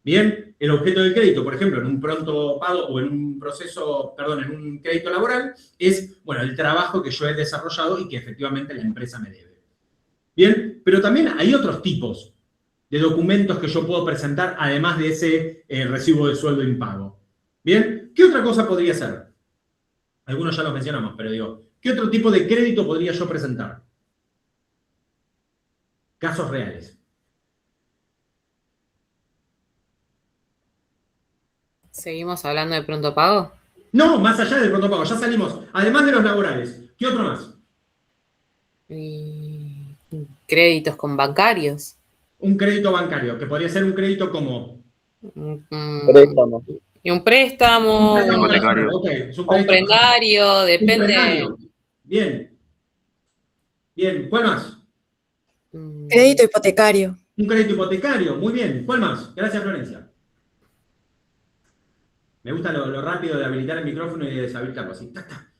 ¿Bien? El objeto del crédito, por ejemplo, en un pronto pago o en un proceso, perdón, en un crédito laboral, es, bueno, el trabajo que yo he desarrollado y que efectivamente la empresa me debe. ¿Bien? Pero también hay otros tipos de documentos que yo puedo presentar, además de ese recibo de sueldo impago. ¿Bien? ¿Qué otra cosa podría ser? Algunos ya los mencionamos, pero digo, ¿qué otro tipo de crédito podría yo presentar? Casos reales. ¿Seguimos hablando de pronto pago? No, más allá del pronto pago, ya salimos. Además de los laborales, ¿qué otro más? Créditos con bancarios. Un crédito bancario, que podría ser un crédito como... Préstamo. Y un préstamo, Un hipotecario. Ok, es un un crédito- prendario, un depende. prendario. Bien. Bien, ¿cuál más? Crédito hipotecario. Un crédito hipotecario, muy bien. ¿Cuál más? Gracias, Florencia. Me gusta lo rápido de habilitar el micrófono y de deshabilitarlo así. Tac, tac.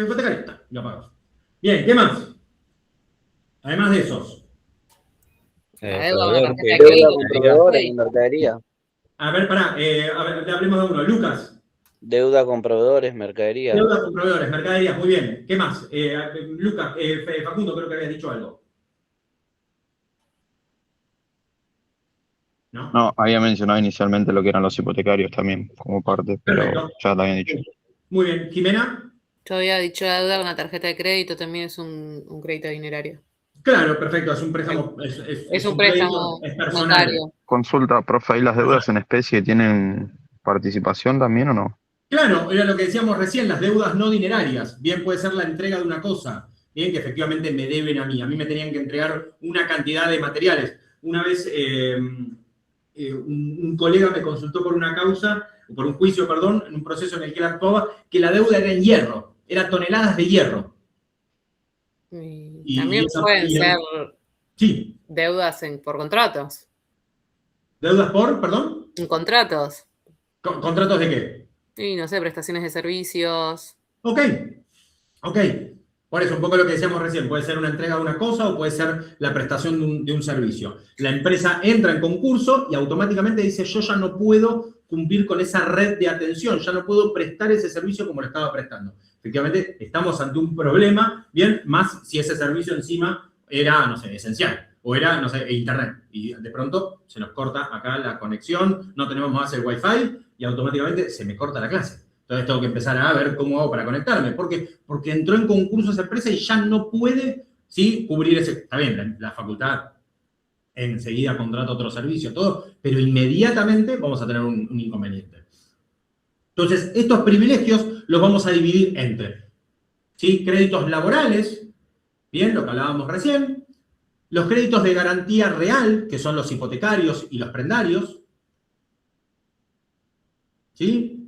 Hipotecario, tac, lo apagamos. Bien, ¿qué más? Además de esos. La deuda con la Proveedor, tarjeta de Deuda crédito. con proveedores y mercadería. A ver, pará, a ver, hablemos de uno. Lucas. Deuda con proveedores, mercadería. Deuda con proveedores, mercaderías, muy bien. ¿Qué más? Lucas, Facundo, creo que habías dicho algo. ¿No? No, había mencionado inicialmente lo que eran los hipotecarios también como parte, pero Perfecto. ya te habían dicho. Muy bien. ¿Jimena? Yo había dicho la deuda con la tarjeta de crédito, también es un crédito dinerario. Claro, perfecto, es un préstamo. Es un crédito, préstamo es personal. bancario. Consulta, profe, ¿y las deudas en especie tienen participación también o no? Claro, era lo que decíamos recién, las deudas no dinerarias. Bien puede ser la entrega de una cosa, bien que efectivamente me deben a mí. A mí me tenían que entregar una cantidad de materiales. Una vez un colega me consultó por una causa, por un juicio, perdón, en un proceso en el que él actuaba, que la deuda era en hierro, era toneladas de hierro. Y También esa- pueden y el- ser Sí, deudas por contratos. deudas por, perdón, En contratos. ¿contratos de qué? Y no sé, prestaciones de servicios. Ok. Por eso, un poco lo que decíamos recién, puede ser una entrega de una cosa o puede ser la prestación de un servicio. La empresa entra en concurso y automáticamente dice, yo ya no puedo cumplir con esa red de atención, ya no puedo prestar ese servicio como lo estaba prestando. Efectivamente, estamos ante un problema, bien, más si ese servicio encima era, no sé, esencial, o era, no sé, internet. Y de pronto se nos corta acá la conexión, no tenemos más el Wi-Fi y automáticamente se me corta la clase. Entonces tengo que empezar a ver cómo hago para conectarme. ¿Por qué? Porque entró en concurso esa empresa y ya no puede, ¿sí?, cubrir ese... Está bien, la facultad enseguida contrata otro servicio, todo, pero inmediatamente vamos a tener un inconveniente. Entonces, estos privilegios los vamos a dividir entre, ¿sí?, créditos laborales, bien, lo que hablábamos recién, los créditos de garantía real, que son los hipotecarios y los prendarios, ¿sí?,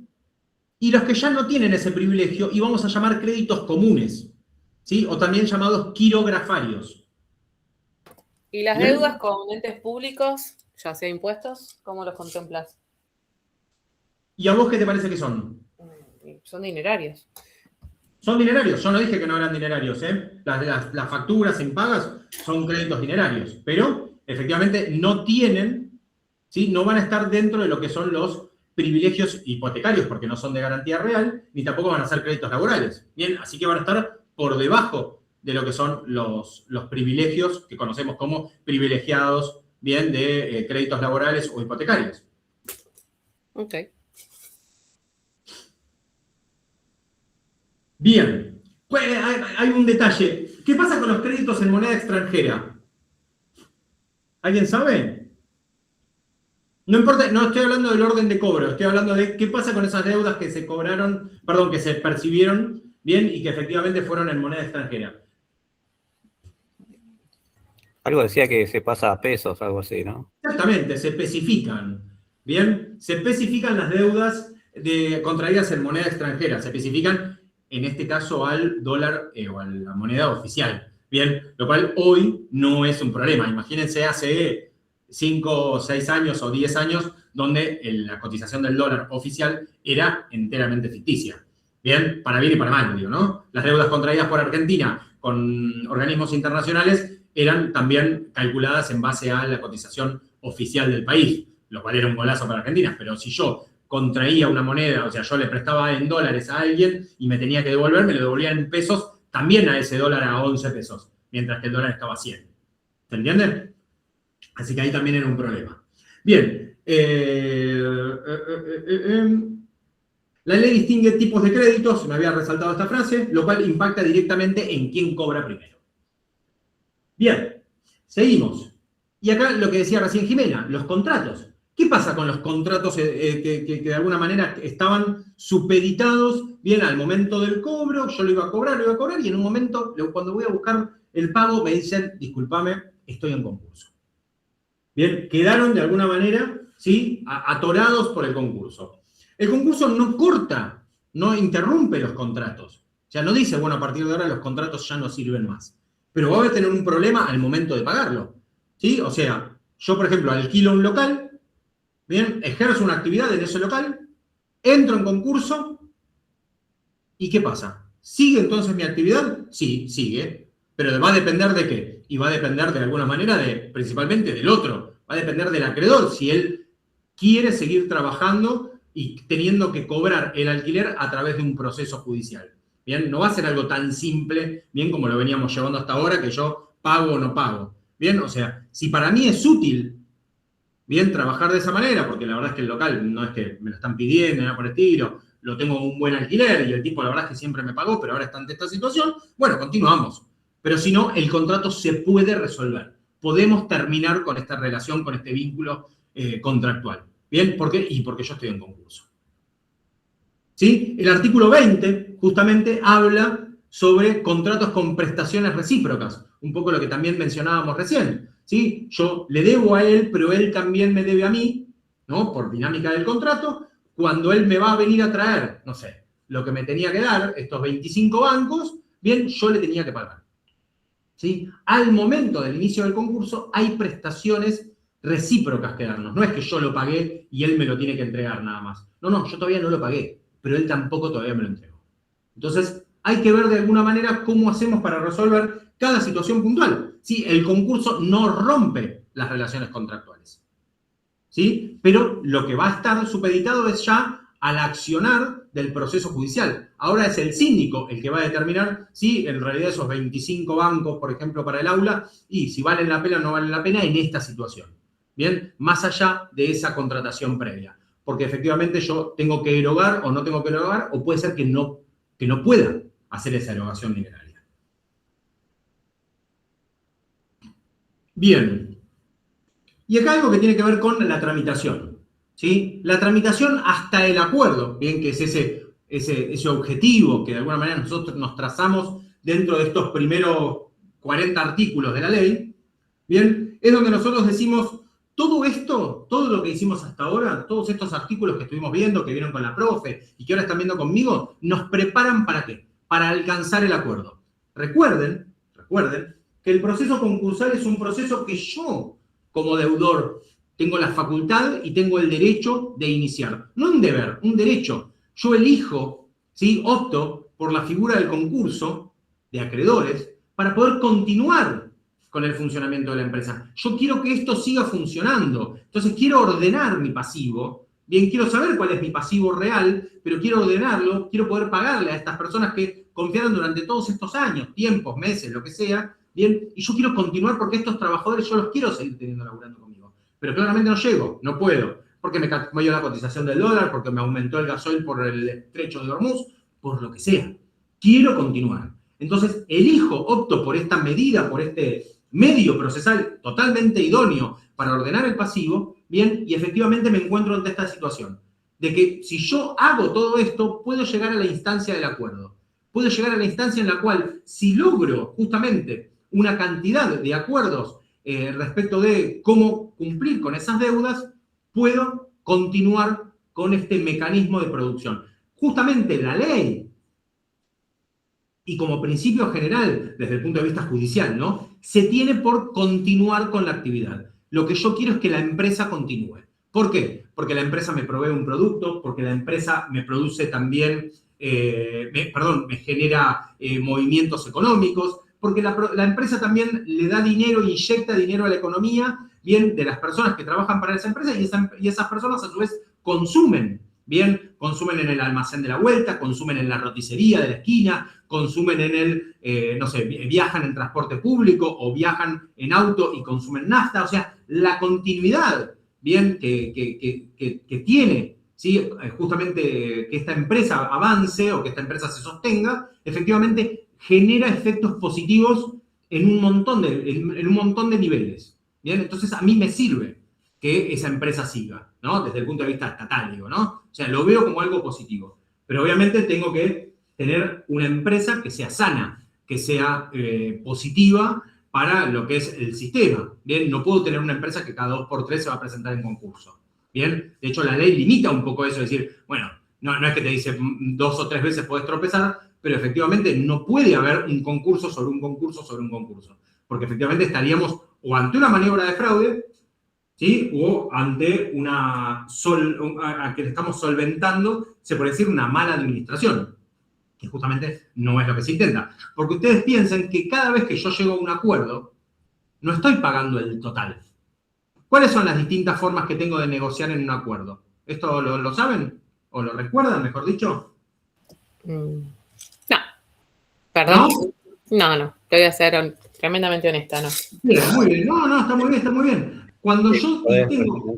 y los que ya no tienen ese privilegio, y vamos a llamar créditos comunes, ¿sí?, o también llamados quirografarios. ¿Y las Bien. deudas con entes públicos, ya sea impuestos, cómo los contemplas? ¿Y a vos qué te parece que son? Son dinerarios. Son dinerarios, yo no dije que no eran dinerarios, ¿eh? Las facturas en pagas son créditos dinerarios, pero efectivamente no tienen, ¿sí?, no van a estar dentro de lo que son los privilegios hipotecarios, porque no son de garantía real, ni tampoco van a ser créditos laborales. Bien, así que van a estar por debajo de lo que son los privilegios que conocemos como privilegiados, bien, de créditos laborales o hipotecarios. Ok. Bien, hay un detalle. ¿Qué pasa con los créditos en moneda extranjera? ¿Alguien sabe? No importa, no estoy hablando del orden de cobro, estoy hablando de qué pasa con esas deudas que se cobraron, perdón, que se percibieron, bien, y que efectivamente fueron en moneda extranjera. Algo decía que se pasa a pesos, algo así, ¿no? Exactamente, se especifican. Bien, se especifican las deudas contraídas en moneda extranjera, se especifican en este caso al dólar o a la moneda oficial. Bien, lo cual hoy no es un problema. Imagínense hace 5, 6 años o 10 años donde la cotización del dólar oficial era enteramente ficticia. Bien, para bien y para mal, digo, ¿no? Las deudas contraídas por Argentina con organismos internacionales eran también calculadas en base a la cotización oficial del país, lo cual era un golazo para Argentina. Pero si yo contraía una moneda, o sea, yo le prestaba en dólares a alguien y me tenía que devolver, me lo devolvía en pesos, también a ese dólar a 11 pesos, mientras que el dólar estaba a 100. ¿Se entiende? Así que ahí también era un problema. Bien. La ley distingue tipos de créditos, me había resaltado esta frase, lo cual impacta directamente en quién cobra primero. Bien, seguimos. Y acá lo que decía recién Jimena, los contratos. ¿Qué pasa con los contratos que de alguna manera estaban supeditados bien al momento del cobro? Yo lo iba a cobrar, y en un momento, cuando voy a buscar el pago, me dicen, discúlpame, estoy en concurso. Bien, quedaron de alguna manera, ¿sí?, atorados por el concurso. El concurso no corta, no interrumpe los contratos. O sea, no dice, bueno, a partir de ahora los contratos ya no sirven más. Pero va a tener un problema al momento de pagarlo. ¿Sí? O sea, yo, por ejemplo, alquilo un local, bien, ejerzo una actividad en ese local, entro en concurso, ¿y qué pasa? ¿Sigue entonces mi actividad? Sí, sigue. Pero va a depender de qué. Y va a depender de alguna manera principalmente del otro. Va a depender del acreedor, si él quiere seguir trabajando y teniendo que cobrar el alquiler a través de un proceso judicial. Bien, no va a ser algo tan simple, bien, como lo veníamos llevando hasta ahora, que yo pago o no pago. Bien, o sea, si para mí es útil, bien, trabajar de esa manera, porque la verdad es que el local no es que me lo están pidiendo, nada por el estilo, lo tengo un buen alquiler y el tipo la verdad es que siempre me pagó, pero ahora está ante esta situación, bueno, continuamos. Pero si no, el contrato se puede resolver. Podemos terminar con esta relación, con este vínculo contractual. ¿Bien? ¿Por qué? Y porque yo estoy en concurso. ¿Sí? El artículo 20 justamente habla sobre contratos con prestaciones recíprocas, un poco lo que también mencionábamos recién. ¿Sí? Yo le debo a él, pero él también me debe a mí, ¿no? Por dinámica del contrato, cuando él me va a venir a traer, no sé, lo que me tenía que dar, estos 25 bancos, bien, yo le tenía que pagar. ¿Sí? Al momento del inicio del concurso hay prestaciones recíprocas que darnos. No es que yo lo pagué y él me lo tiene que entregar nada más. No, yo todavía no lo pagué, pero él tampoco todavía me lo entregó. Entonces, hay que ver de alguna manera cómo hacemos para resolver cada situación puntual. ¿Sí? El concurso no rompe las relaciones contractuales. ¿Sí? Pero lo que va a estar supeditado es ya al accionar del proceso judicial. Ahora es el síndico el que va a determinar si en realidad esos 25 bancos, por ejemplo, para el aula, y si valen la pena o no valen la pena en esta situación. Bien, más allá de esa contratación previa. Porque efectivamente yo tengo que erogar o no tengo que erogar, o puede ser que no pueda hacer esa erogación mineraria. Bien. Y acá algo que tiene que ver con la tramitación. ¿Sí? La tramitación hasta el acuerdo, bien, que es ese objetivo que de alguna manera nosotros nos trazamos dentro de estos primeros 40 artículos de la ley, bien, es donde nosotros decimos, todo esto, todo lo que hicimos hasta ahora, todos estos artículos que estuvimos viendo, que vieron con la profe y que ahora están viendo conmigo, nos preparan ¿para qué? Para alcanzar el acuerdo. Recuerden que el proceso concursal es un proceso que yo, como deudor, tengo la facultad y tengo el derecho de iniciar. No un deber, un derecho. Yo elijo, ¿sí? Opto por la figura del concurso de acreedores para poder continuar con el funcionamiento de la empresa. Yo quiero que esto siga funcionando. Entonces quiero ordenar mi pasivo. Bien, quiero saber cuál es mi pasivo real, pero quiero ordenarlo, quiero poder pagarle a estas personas que confiaron durante todos estos años, tiempos, meses, lo que sea, bien, y yo quiero continuar porque estos trabajadores yo los quiero seguir teniendo laburando conmigo. Pero claramente no llego, no puedo, porque me cambió la cotización del dólar, porque me aumentó el gasoil por el estrecho de Hormuz, por lo que sea. Quiero continuar. Entonces, opto por esta medida, por este medio procesal totalmente idóneo para ordenar el pasivo, bien, y efectivamente me encuentro ante esta situación, de que si yo hago todo esto, puedo llegar a la instancia del acuerdo. Puedo llegar a la instancia en la cual, si logro justamente una cantidad de acuerdos respecto de cómo cumplir con esas deudas, puedo continuar con este mecanismo de producción. Justamente la ley, y como principio general, desde el punto de vista judicial, ¿no? Se tiene por continuar con la actividad. Lo que yo quiero es que la empresa continúe. ¿Por qué? Porque la empresa me provee un producto, porque la empresa me produce también, me genera movimientos económicos, porque la empresa también le da dinero, inyecta dinero a la economía, bien, de las personas que trabajan para esa empresa, y esas personas a su vez consumen, bien, consumen en el almacén de la vuelta, consumen en la roticería de la esquina, consumen en el, no sé, viajan en transporte público o viajan en auto y consumen nafta. O sea, la continuidad, bien, que tiene, ¿sí? Justamente que esta empresa avance o que esta empresa se sostenga, efectivamente genera efectos positivos en un montón de niveles. ¿Bien? Entonces, a mí me sirve que esa empresa siga, ¿no? Desde el punto de vista estatal, digo, ¿no? O sea, lo veo como algo positivo. Pero obviamente tengo que tener una empresa que sea sana, que sea positiva para lo que es el sistema. Bien, no puedo tener una empresa que cada 2 por 3 se va a presentar en concurso. Bien, de hecho la ley limita un poco eso, es decir, bueno, no es que te dice 2 o 3 veces podés tropezar, pero efectivamente no puede haber un concurso sobre un concurso sobre un concurso, porque efectivamente estaríamos o ante una maniobra de fraude, ¿sí? O ante a que le estamos solventando, se puede decir, una mala administración, que justamente no es lo que se intenta. Porque ustedes piensen que cada vez que yo llego a un acuerdo, no estoy pagando el total. ¿Cuáles son las distintas formas que tengo de negociar en un acuerdo? ¿Esto lo saben? ¿O lo recuerdan, mejor dicho? No. Perdón. No. Te voy a ser tremendamente honesta, no. Bien, muy bien. No, está muy bien, está muy bien. Cuando yo tengo...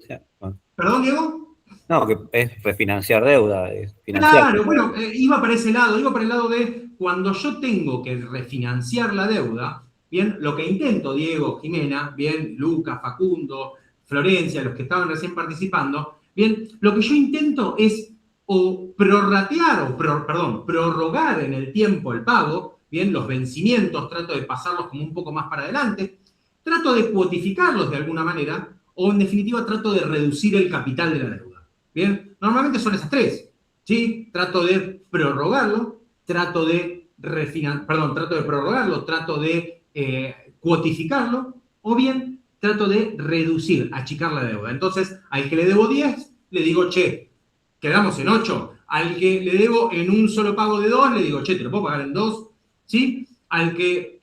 ¿Perdón, Diego? No, que es refinanciar deuda, es financiar. Claro, bueno, iba para ese lado, iba para el lado de cuando yo tengo que refinanciar la deuda, bien, lo que intento, Diego, Jimena, bien, Lucas, Facundo, Florencia, los que estaban recién participando, bien, lo que yo intento es o prorrogar en el tiempo el pago, bien, los vencimientos, trato de pasarlos como un poco más para adelante, trato de cuotificarlos de alguna manera, o en definitiva trato de reducir el capital de la deuda. Bien, normalmente son esas 3, ¿sí? Trato de prorrogarlo, trato de prorrogarlo, trato de cuotificarlo, o bien trato de reducir, achicar la deuda. Entonces, al que le debo 10, le digo, che, quedamos en 8. Al que le debo en un solo pago de 2, le digo, che, te lo puedo pagar en 2, ¿sí? Al que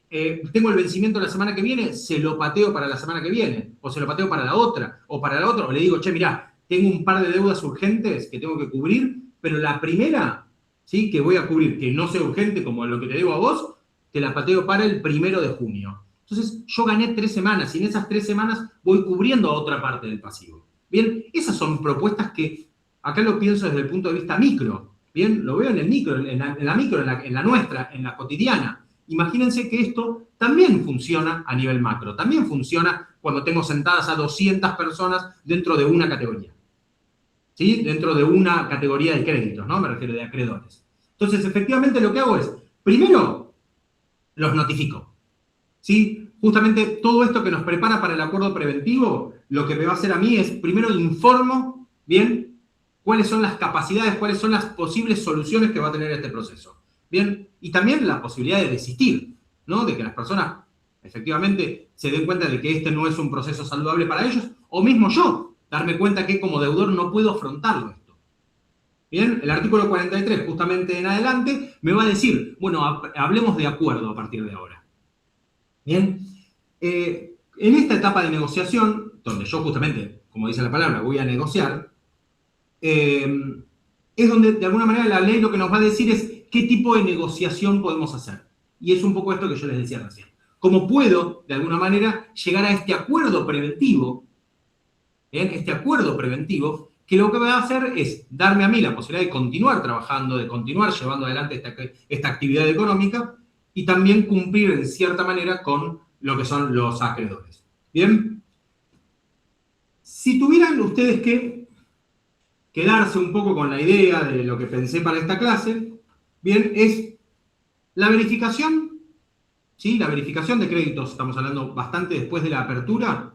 tengo el vencimiento la semana que viene, se lo pateo para la semana que viene, o se lo pateo para la otra, o le digo, che, mirá, tengo un par de deudas urgentes que tengo que cubrir, pero la primera, ¿sí? Que voy a cubrir, que no sea urgente como lo que te debo a vos, te la pateo para el 1 de junio. Entonces, yo gané 3 semanas, y en esas 3 semanas voy cubriendo a otra parte del pasivo. Bien, esas son propuestas que, acá lo pienso desde el punto de vista micro, bien, lo veo en el micro, en la micro, en la nuestra, en la cotidiana. Imagínense que esto también funciona a nivel macro, también funciona cuando tengo sentadas a 200 personas dentro de una categoría. ¿Sí? Dentro de una categoría de créditos, ¿no? Me refiero de acreedores. Entonces, efectivamente, lo que hago es, primero, los notifico. ¿Sí? Justamente todo esto que nos prepara para el acuerdo preventivo, lo que me va a hacer a mí es, primero, informo, bien, cuáles son las capacidades, cuáles son las posibles soluciones que va a tener este proceso. Bien, y también la posibilidad de desistir, ¿no? De que las personas, efectivamente, se den cuenta de que este no es un proceso saludable para ellos, o mismo yo, darme cuenta que como deudor no puedo afrontarlo esto. Bien, el artículo 43, justamente en adelante, me va a decir, bueno, hablemos de acuerdo a partir de ahora. Bien, en esta etapa de negociación, donde yo justamente, como dice la palabra, voy a negociar, es donde de alguna manera la ley lo que nos va a decir es qué tipo de negociación podemos hacer. Y es un poco esto que yo les decía recién. ¿Cómo puedo, de alguna manera, llegar a este acuerdo preventivo? Este acuerdo preventivo, que lo que va a hacer es darme a mí la posibilidad de continuar trabajando, de continuar llevando adelante esta actividad económica y también cumplir en cierta manera con lo que son los acreedores. Bien, si tuvieran ustedes que quedarse un poco con la idea de lo que pensé para esta clase, bien, es la verificación ¿sí? La verificación de créditos, estamos hablando bastante después de la apertura,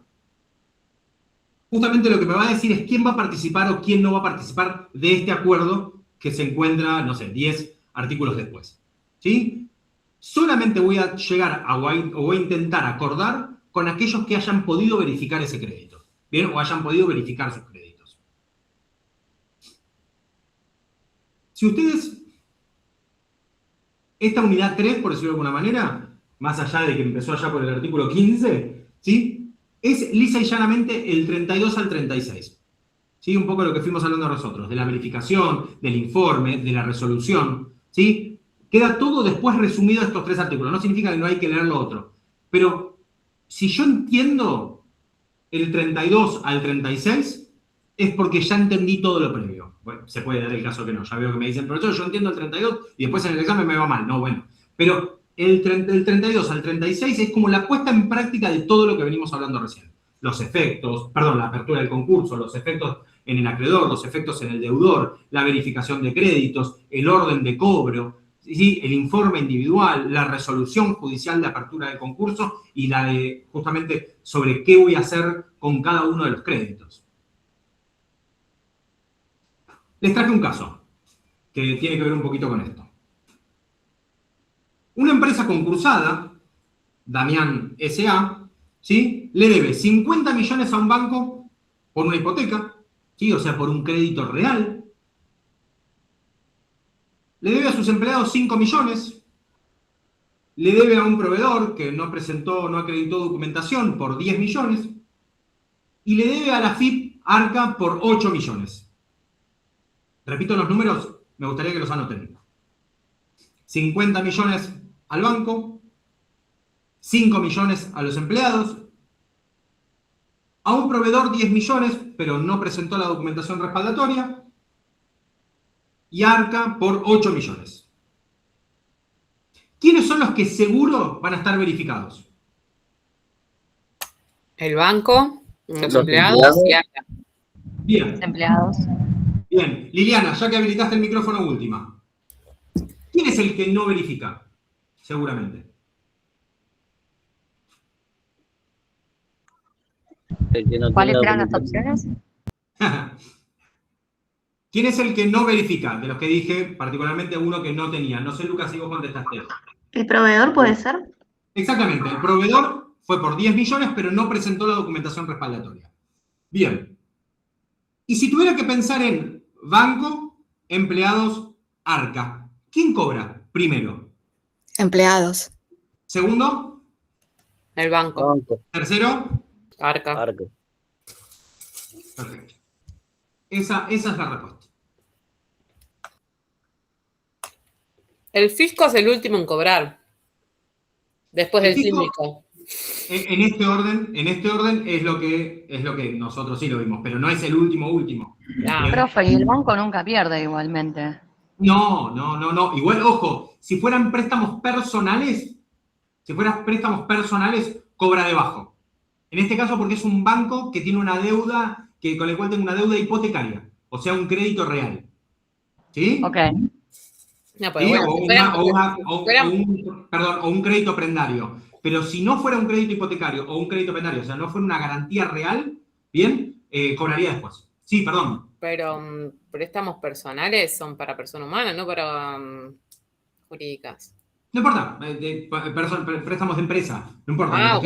justamente lo que me va a decir es quién va a participar o quién no va a participar de este acuerdo que se encuentra, no sé, 10 artículos después, ¿sí? Solamente voy a llegar o voy a intentar acordar con aquellos que hayan podido verificar ese crédito, ¿bien? O hayan podido verificar sus créditos. Si ustedes, esta unidad 3, por decirlo de alguna manera, más allá de que empezó allá por el artículo 15, ¿sí? Es lisa y llanamente el 32 al 36. ¿Sí? Un poco lo que fuimos hablando nosotros, de la verificación, del informe, de la resolución, ¿sí? Queda todo después resumido en estos 3 artículos. No significa que no hay que leer lo otro. Pero si yo entiendo el 32 al 36, es porque ya entendí todo lo previo. Bueno, se puede dar el caso que no. Ya veo que me dicen, profesor, yo entiendo el 32 y después en el examen me va mal. No, bueno. Pero el 32 al 36 es como la puesta en práctica de todo lo que venimos hablando recién. Los efectos, perdón, la apertura del concurso, los efectos en el acreedor, los efectos en el deudor, la verificación de créditos, el orden de cobro, ¿sí? El informe individual, la resolución judicial de apertura del concurso y la de justamente sobre qué voy a hacer con cada uno de los créditos. Les traje un caso que tiene que ver un poquito con esto. Una empresa concursada, Damián S.A., ¿sí? Le debe 50 millones a un banco por una hipoteca, ¿sí? O sea, por un crédito real. Le debe a sus empleados 5 millones. Le debe a un proveedor que no acreditó documentación por 10 millones. Y le debe a la FIP Arca por 8 millones. Repito los números, me gustaría que los anoten. 50 millones al banco, 5 millones a los empleados, a un proveedor 10 millones, pero no presentó la documentación respaldatoria, y Arca por 8 millones. ¿Quiénes son los que seguro van a estar verificados? El banco, los empleados y Arca. Bien. Los empleados. Bien. Liliana, ya que habilitaste el micrófono última. ¿Quién es el que no verifica? Seguramente. ¿Cuáles eran las opciones? ¿Quién es el que no verifica? De los que dije, particularmente uno que no tenía. No sé, Lucas, si vos contestaste. ¿El proveedor puede ser? Exactamente. El proveedor fue por 10 millones, pero no presentó la documentación respaldatoria. Bien. Y si tuviera que pensar en banco, empleados, Arca, ¿quién cobra primero? Empleados. Segundo. El banco. Tercero. Arca. Perfecto. Esa es la respuesta. El fisco es el último en cobrar. Después del síndico. En este orden es lo que nosotros sí lo vimos, pero no es el último. Profe, y el banco nunca pierde igualmente. No. Igual, ojo, si fueran préstamos personales, cobra debajo. En este caso porque es un banco que tiene una deuda, con el cual tengo una deuda hipotecaria, o sea, un crédito real. ¿Sí? Ok. No, pero ¿Sí? bueno, o un crédito prendario. Pero si no fuera un crédito hipotecario o un crédito prendario, o sea, no fuera una garantía real, bien, cobraría después. Sí, perdón. Pero préstamos personales son para persona humana, no para jurídicas. No importa, préstamos de empresa, no importa. Ok.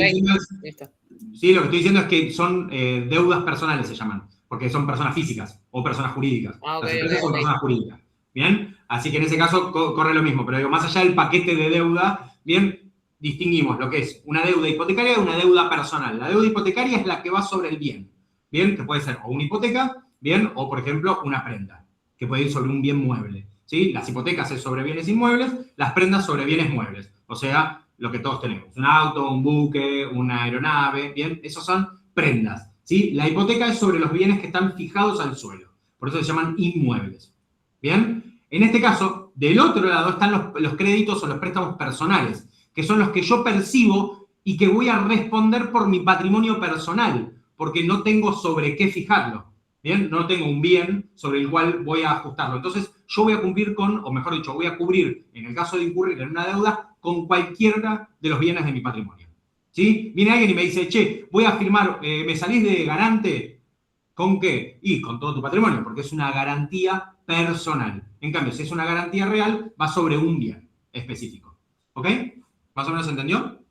Listo. Sí, lo que estoy diciendo es que son deudas personales, se llaman, porque son personas físicas o personas jurídicas. Las empresas son personas jurídicas, ¿bien? Así que en ese caso corre lo mismo, pero digo, más allá del paquete de deuda, bien, distinguimos lo que es una deuda hipotecaria de una deuda personal. La deuda hipotecaria es la que va sobre el bien, ¿bien? Que puede ser o una hipoteca, ¿bien? O, por ejemplo, una prenda, que puede ir sobre un bien mueble, ¿sí? Las hipotecas es sobre bienes inmuebles, las prendas sobre bienes muebles, o sea, lo que todos tenemos, un auto, un buque, una aeronave, ¿bien? Esos son prendas, ¿sí? La hipoteca es sobre los bienes que están fijados al suelo, por eso se llaman inmuebles, ¿bien? En este caso, del otro lado están los créditos o los préstamos personales, que son los que yo percibo y que voy a responder por mi patrimonio personal, porque no tengo sobre qué fijarlo, Bien, no tengo un bien sobre el cual voy a ajustarlo. Entonces, yo voy a cumplir con, o mejor dicho, voy a cubrir, en el caso de incurrir en una deuda, con cualquiera de los bienes de mi patrimonio. ¿Sí? Viene alguien y me dice, che, voy a firmar, ¿me salís de garante? ¿Con qué? Y con todo tu patrimonio, porque es una garantía personal. En cambio, si es una garantía real, va sobre un bien específico. ¿Ok? ¿Más o menos se entendió?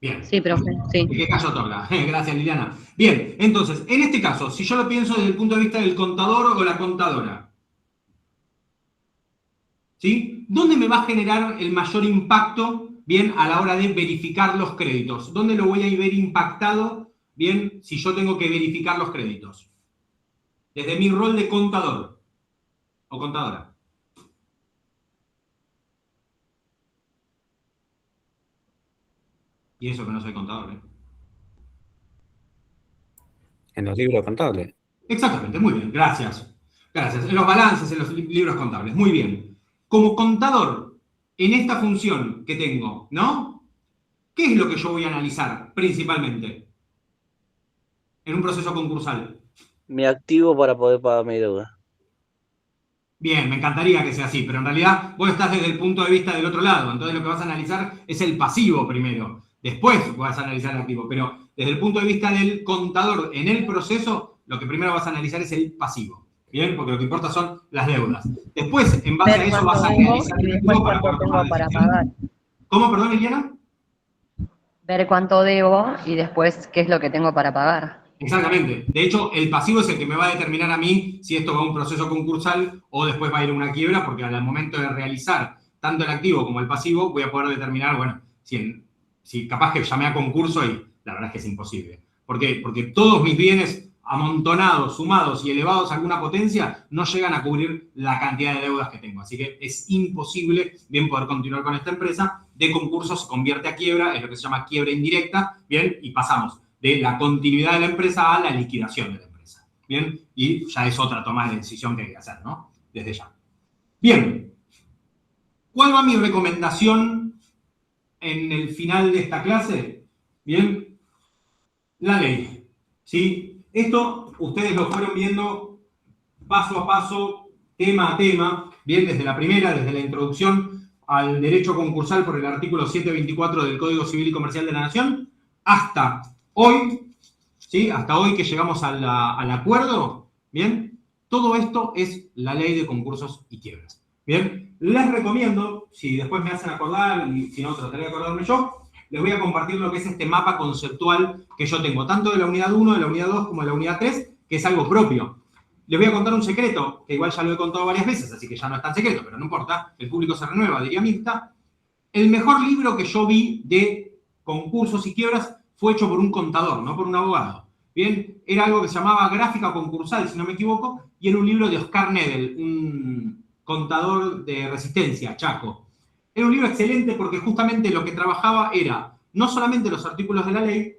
Bien. Sí, profe, sí. ¿Qué cayó toca? Gracias, Liliana. Bien, entonces, en este caso, si yo lo pienso desde el punto de vista del contador o la contadora, ¿sí? ¿Dónde me va a generar el mayor impacto, bien, a la hora de verificar los créditos? ¿Dónde lo voy a ver impactado, bien, si yo tengo que verificar los créditos? Desde mi rol de contador o contadora. Y eso que no soy contador, ¿eh? En los libros contables. Exactamente, muy bien, gracias. Gracias. En los balances, en los libros contables, muy bien. Como contador, en esta función que tengo, ¿no? ¿Qué es lo que yo voy a analizar principalmente en un proceso concursal? Mi activo para poder pagar mi deuda. Bien, me encantaría que sea así, pero en realidad vos estás desde el punto de vista del otro lado. Entonces lo que vas a analizar es el pasivo primero. Después vas a analizar el activo. Pero desde el punto de vista del contador en el proceso, lo que primero vas a analizar es el pasivo. Bien, porque lo que importa son las deudas. Después, en base a eso, vas a analizar el activo para poder tomar la decisión. ¿Cómo, perdón, Liliana? Ver cuánto debo y después qué es lo que tengo para pagar. Exactamente. De hecho, el pasivo es el que me va a determinar a mí si esto va a un proceso concursal o después va a ir a una quiebra, porque al momento de realizar tanto el activo como el pasivo, voy a poder determinar, bueno, si capaz que llamé a concurso y la verdad es que es imposible. ¿Por qué? Porque todos mis bienes amontonados, sumados y elevados a alguna potencia no llegan a cubrir la cantidad de deudas que tengo. Así que es imposible bien poder continuar con esta empresa. De concurso se convierte a quiebra, es lo que se llama quiebra indirecta, bien, y pasamos de la continuidad de la empresa a la liquidación de la empresa. Bien, y ya es otra toma de decisión que hay que hacer, ¿no? Desde ya. Bien, ¿cuál va mi recomendación en el final de esta clase? Bien, la ley, ¿sí? Esto ustedes lo fueron viendo paso a paso, tema a tema, bien, desde la primera, desde la introducción al derecho concursal por el artículo 724 del Código Civil y Comercial de la Nación, hasta hoy, ¿sí? Hasta hoy que llegamos al acuerdo, ¿bien? Todo esto es la ley de concursos y quiebras, ¿bien? Les recomiendo, si después me hacen acordar, y si no trataré de acordarme yo, les voy a compartir lo que es este mapa conceptual que yo tengo, tanto de la unidad 1, de la unidad 2, como de la unidad 3, que es algo propio. Les voy a contar un secreto, que igual ya lo he contado varias veces, así que ya no es tan secreto, pero no importa, el público se renueva, diría Mirta. El mejor libro que yo vi de concursos y quiebras fue hecho por un contador, no por un abogado. Bien, era algo que se llamaba Gráfica Concursal, si no me equivoco, y era un libro de Oscar Nedel, un contador de Resistencia, Chaco. Era un libro excelente porque justamente lo que trabajaba era no solamente los artículos de la ley,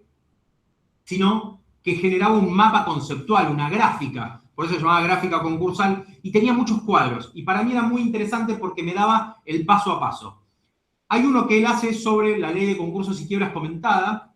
sino que generaba un mapa conceptual, una gráfica, por eso se llamaba Gráfica Concursal, y tenía muchos cuadros. Y para mí era muy interesante porque me daba el paso a paso. Hay uno que él hace sobre la ley de concursos y quiebras comentada,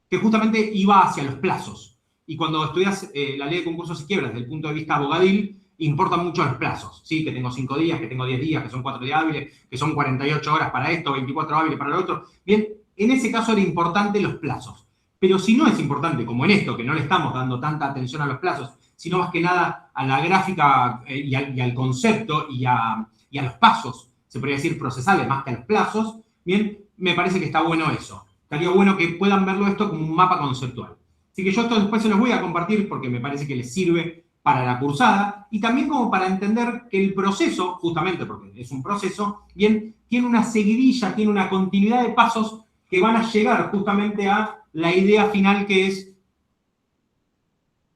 que justamente iba hacia los plazos. Y cuando estudias la ley de concursos y quiebras desde el punto de vista abogadil, importan mucho los plazos, ¿sí? Que tengo 5 días, que tengo 10 días, que son 4 días hábiles, que son 48 horas para esto, 24 hábiles para lo otro. Bien, en ese caso era importante los plazos. Pero si no es importante, como en esto, que no le estamos dando tanta atención a los plazos, sino más que nada a la gráfica y al concepto y a los pasos, se podría decir procesales más que a los plazos, bien, me parece que está bueno eso. Estaría bueno que puedan verlo esto como un mapa conceptual. Así que yo esto después se los voy a compartir porque me parece que les sirve para la cursada y también como para entender que el proceso, justamente porque es un proceso, bien, tiene una seguidilla, tiene una continuidad de pasos que van a llegar justamente a la idea final que es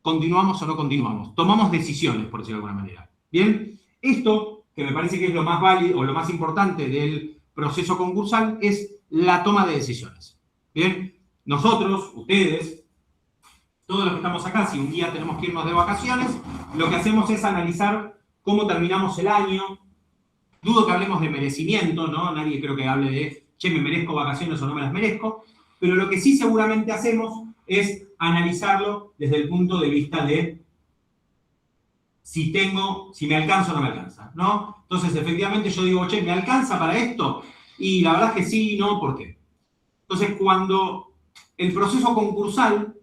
continuamos o no continuamos. Tomamos decisiones, por decirlo de alguna manera. Bien, esto que me parece que es lo más válido o lo más importante del proceso concursal es la toma de decisiones. Bien, nosotros, ustedes, todos los que estamos acá, si un día tenemos que irnos de vacaciones, lo que hacemos es analizar cómo terminamos el año. Dudo que hablemos de merecimiento, ¿no? Nadie creo que hable de, che, me merezco vacaciones o no me las merezco. Pero lo que sí seguramente hacemos es analizarlo desde el punto de vista de si me alcanza o no me alcanza, ¿no? Entonces, efectivamente, yo digo, che, ¿me alcanza para esto? Y la verdad es que sí, no, ¿por qué? Entonces, cuando el proceso concursal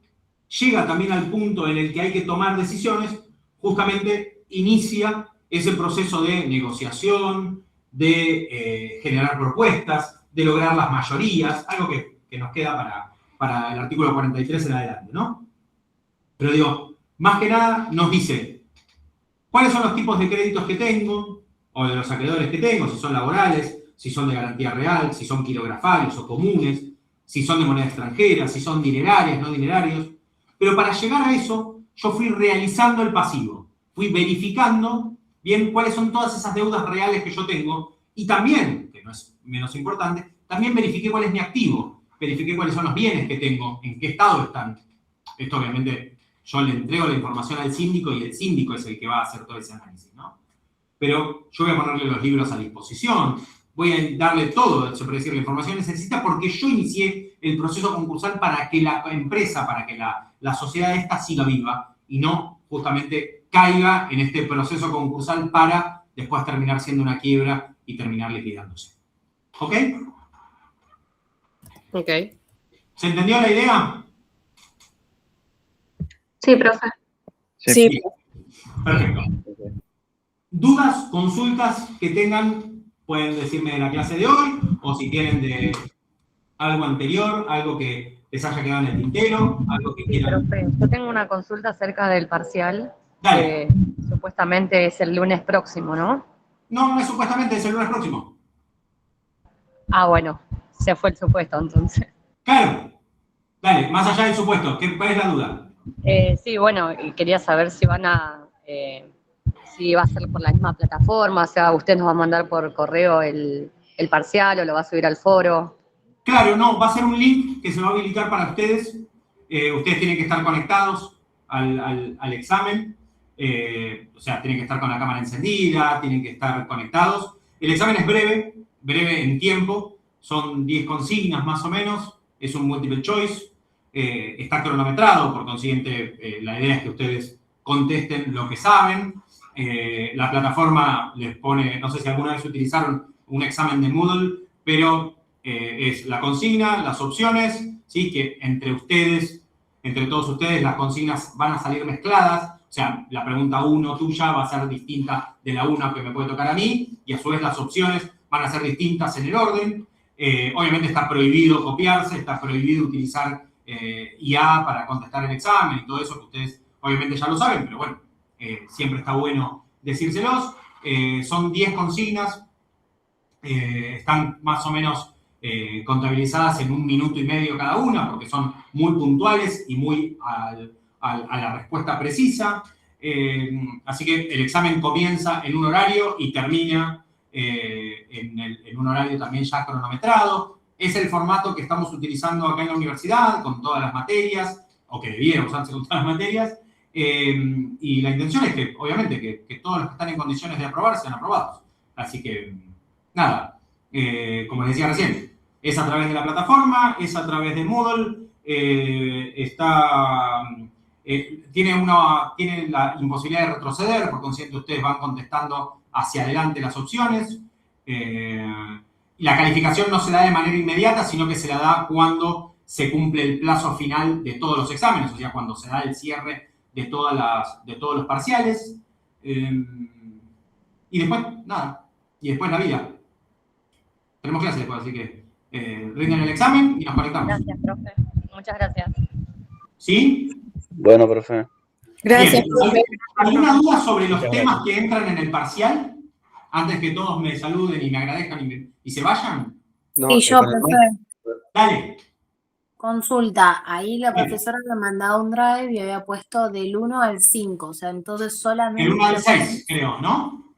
llega también al punto en el que hay que tomar decisiones, justamente inicia ese proceso de negociación, de generar propuestas, de lograr las mayorías, algo que nos queda para el artículo 43 en adelante, ¿no? Pero digo, más que nada nos dice cuáles son los tipos de créditos que tengo, o de los acreedores que tengo, si son laborales, si son de garantía real, si son quirografarios o comunes, si son de moneda extranjera, si son dinerarias, no dinerarios. Pero para llegar a eso, yo fui realizando el pasivo, fui verificando bien cuáles son todas esas deudas reales que yo tengo y también, que no es menos importante, también verifiqué cuál es mi activo, verifiqué cuáles son los bienes que tengo, en qué estado están. Esto obviamente yo le entrego la información al síndico y el síndico es el que va a hacer todo ese análisis, ¿no? Pero yo voy a ponerle los libros a disposición, voy a darle todo, se puede decir, la información que necesita porque yo inicié el proceso concursal para que la empresa, para que la sociedad esta siga viva y no justamente caiga en este proceso concursal para después terminar siendo una quiebra y terminar liquidándose. ¿Ok? Ok. ¿Se entendió la idea? Sí, profe. Sí. Perfecto. ¿Dudas, consultas que tengan? Pueden decirme de la clase de hoy o si tienen de algo anterior, algo que les haya quedado en el tintero, algo que Sí, quieran. profe, yo tengo una consulta acerca del parcial, Dale. que supuestamente es el lunes próximo, ¿no? No, es supuestamente, es el lunes próximo. Ah, bueno, se fue el supuesto entonces. Claro. Dale, más allá del supuesto, ¿cuál es la duda? Sí, bueno, y quería saber si si va a ser por la misma plataforma, o sea, usted nos va a mandar por correo el parcial o lo va a subir al foro. Claro, no, va a ser un link que se va a habilitar para ustedes. Ustedes tienen que estar conectados al examen. O sea, tienen que estar con la cámara encendida, tienen que estar conectados. El examen es breve en tiempo. Son 10 consignas más o menos. Es un multiple choice. Está cronometrado, por consiguiente, la idea es que ustedes contesten lo que saben. La plataforma les pone, no sé si alguna vez utilizaron un examen de Moodle, pero es la consigna, las opciones, ¿sí? Que entre todos ustedes, las consignas van a salir mezcladas. O sea, la pregunta 1 tuya va a ser distinta de la 1 que me puede tocar a mí, y a su vez las opciones van a ser distintas en el orden. Obviamente está prohibido copiarse, está prohibido utilizar IA para contestar el examen y todo eso, que ustedes obviamente ya lo saben, pero bueno, siempre está bueno decírselos. Son 10 consignas, están más o menos contabilizadas en 1 minuto y medio cada una, porque son muy puntuales y muy a la respuesta precisa. Así que el examen comienza en un horario y termina en un horario también ya cronometrado. Es el formato que estamos utilizando acá en la universidad, con todas las materias, o que debiera usarse con todas las materias. Y la intención es que, obviamente, que todos los que están en condiciones de aprobar sean aprobados. Así que, nada, como les decía recién, es a través de la plataforma, es a través de Moodle, tiene la imposibilidad de retroceder, por consiguiente ustedes van contestando hacia adelante las opciones. Y la calificación no se da de manera inmediata, sino que se la da cuando se cumple el plazo final de todos los exámenes, o sea, cuando se da el cierre de todos los parciales. Y después, nada. Y después la vida. Tenemos clases después, así que rinden el examen y nos conectamos. Gracias, profe. Muchas gracias. ¿Sí? Bueno, profe. Gracias, Bien. profe. ¿Alguna duda sobre los temas que entran en el parcial? Antes que todos me saluden y me agradezcan y se vayan. No, Sí, yo, para mí- profe, Dale. consulta. Ahí la Dale. profesora me mandaba un drive y había puesto del 1 al 5, o sea, entonces solamente... El 1 al 6, creo, ¿no?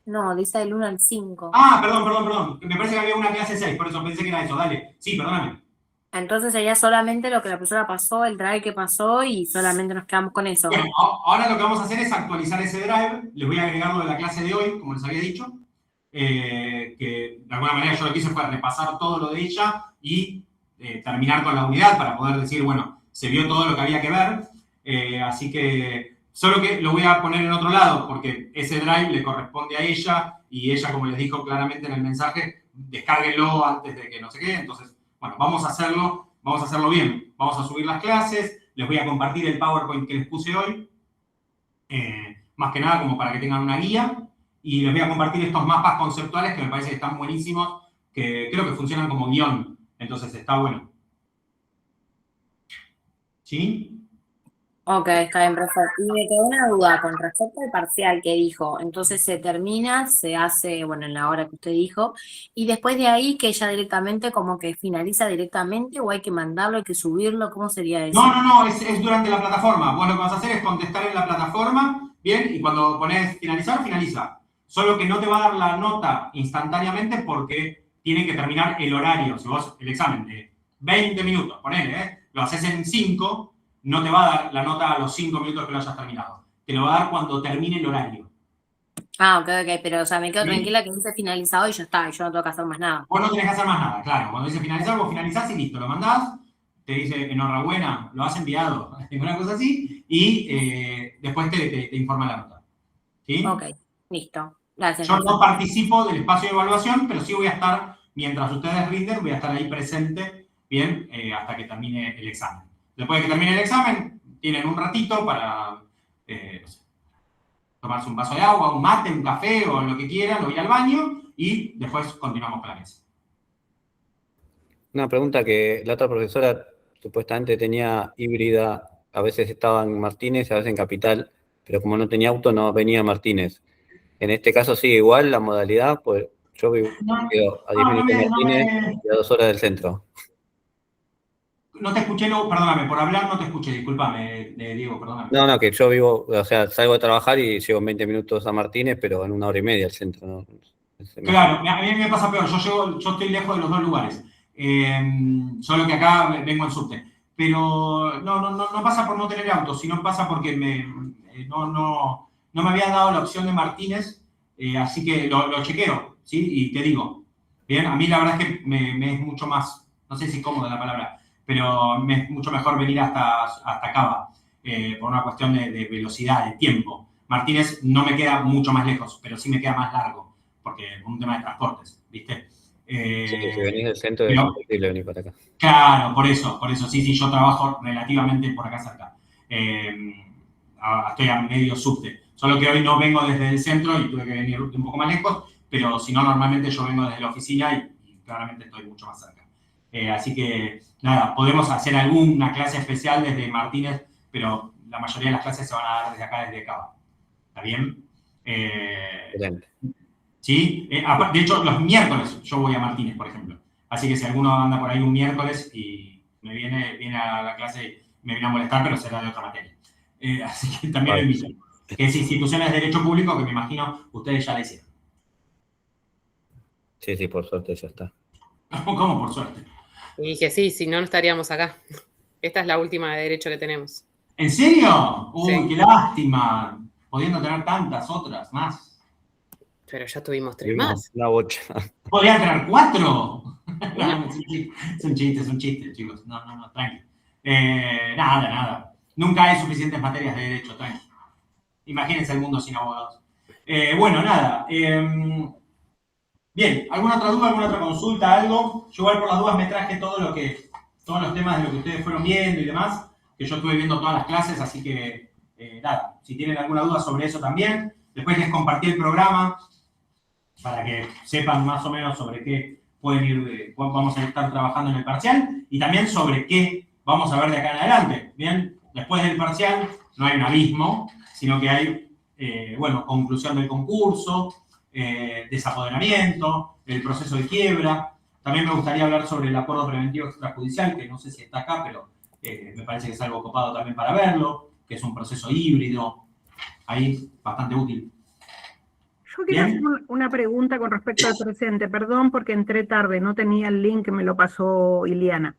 No, dice del 1 al 5. Ah, perdón. Me parece que había una clase 6, por eso pensé que era eso. Dale. Sí, perdóname. Entonces sería solamente lo que la profesora pasó, el drive que pasó y solamente nos quedamos con eso. Bueno, ahora lo que vamos a hacer es actualizar ese drive. Les voy a agregar lo de la clase de hoy, como les había dicho. Que de alguna manera yo lo que hice fue repasar todo lo de ella y terminar con la unidad para poder decir, bueno, se vio todo lo que había que ver, así que solo que lo voy a poner en otro lado, porque ese drive le corresponde a ella, y ella, como les dijo claramente en el mensaje, descárguenlo antes de que no sé qué. Entonces, bueno, vamos a hacerlo bien. Vamos a subir las clases, les voy a compartir el PowerPoint que les puse hoy, más que nada como para que tengan una guía, y les voy a compartir estos mapas conceptuales que me parece que están buenísimos, que creo que funcionan como guión, entonces está bueno. ¿Sí? Ok, está bien, perfecto. Y me quedó una duda con respecto al parcial que dijo. Entonces se termina, se hace, bueno, en la hora que usted dijo, y después de ahí que ella directamente como que finaliza directamente, o hay que mandarlo, hay que subirlo, ¿cómo sería eso? No, es durante la plataforma. Vos lo que vas a hacer es contestar en la plataforma, bien, y cuando pones finalizar, finaliza. Solo que no te va a dar la nota instantáneamente porque tiene que terminar el horario. Si vos el examen de 20 minutos, ponele, lo haces en 5, no te va a dar la nota a los 5 minutos que lo hayas terminado. Te lo va a dar cuando termine el horario. Ah, ok, pero o sea, me quedo ¿Sí? tranquila que dice finalizado y ya está, y yo no tengo que hacer más nada. Vos no tenés que hacer más nada, claro. Cuando dice finalizar, vos finalizás y listo. Lo mandás, te dice enhorabuena, lo has enviado, una cosa así, y después te informa la nota. ¿Sí? Ok, listo. Gracias. Yo no participo del espacio de evaluación, pero sí voy a estar, mientras ustedes rinden, voy a estar ahí presente, bien, hasta que termine el examen. Después de que termine el examen, tienen un ratito para, no sé, tomarse un vaso de agua, un mate, un café o lo que quieran, o ir al baño, y después continuamos con la mesa. Una pregunta que la otra profesora supuestamente tenía híbrida, a veces estaba en Martínez, a veces en Capital, pero como no tenía auto no venía a Martínez. En este caso sigue igual la modalidad, pues yo vivo a 10 minutos de Martínez y a 2 horas del centro. No te escuché, perdóname, por hablar no te escuché, discúlpame, Diego, perdóname. No, que yo vivo, o sea, salgo de trabajar y llego en 20 minutos a Martínez, pero en 1 hora y media al centro, ¿no? Claro, a mí me pasa peor, yo estoy lejos de los dos lugares, solo que acá vengo en subte. Pero no pasa por no tener auto, sino pasa porque no me habían dado la opción de Martínez, así que lo chequeo, ¿sí? Y te digo, bien, a mí la verdad es que me es mucho más, no sé si cómoda la palabra, pero me es mucho mejor venir hasta Cava, por una cuestión de velocidad, de tiempo. Martínez no me queda mucho más lejos, pero sí me queda más largo, porque por un tema de transportes, ¿viste? Sí, si venís del centro es imposible venir para acá. Claro, por eso, sí, yo trabajo relativamente por acá cerca. Estoy a medio subte. Solo que hoy no vengo desde el centro y tuve que venir un poco más lejos, pero si no, normalmente yo vengo desde la oficina y claramente estoy mucho más cerca. Así que, nada, podemos hacer alguna clase especial desde Martínez, pero la mayoría de las clases se van a dar desde acá, desde Cava. ¿Está bien? Excelente. ¿Sí? De hecho, los miércoles yo voy a Martínez, por ejemplo. Así que si alguno anda por ahí un miércoles y me viene a la clase y me viene a molestar, pero será de otra materia. Así que también lo invito. Que es instituciones de derecho público, que me imagino ustedes ya la hicieron. Sí, por suerte ya está. ¿Cómo por suerte? Y dije, sí, si no, no estaríamos acá. Esta es la última de derecho que tenemos. ¿En serio? Uy, Sí. qué lástima. Pudiendo tener tantas otras más. Pero ya tuvimos 3 más. Una bocha. ¿Podrían tener 4? No, es un chiste, chicos. No, tranqui. Nada. Nunca hay suficientes materias de derecho, tranqui. Imagínense el mundo sin abogados. Bueno, nada. Bien, ¿alguna otra duda, alguna otra consulta, algo? Yo igual por las dudas me traje todos los temas de lo que ustedes fueron viendo y demás, que yo estuve viendo todas las clases, así que nada, si tienen alguna duda sobre eso también. Después les compartí el programa para que sepan más o menos sobre qué pueden ir, vamos a estar trabajando en el parcial y también sobre qué vamos a ver de acá en adelante. Bien, después del parcial no hay un abismo, sino que hay, conclusión del concurso, desapoderamiento, el proceso de quiebra. También me gustaría hablar sobre el acuerdo preventivo extrajudicial, que no sé si está acá, pero me parece que es algo copado también para verlo, que es un proceso híbrido, ahí bastante útil. Yo quiero hacer una pregunta con respecto al presente, perdón porque entré tarde, no tenía el link que me lo pasó Iliana.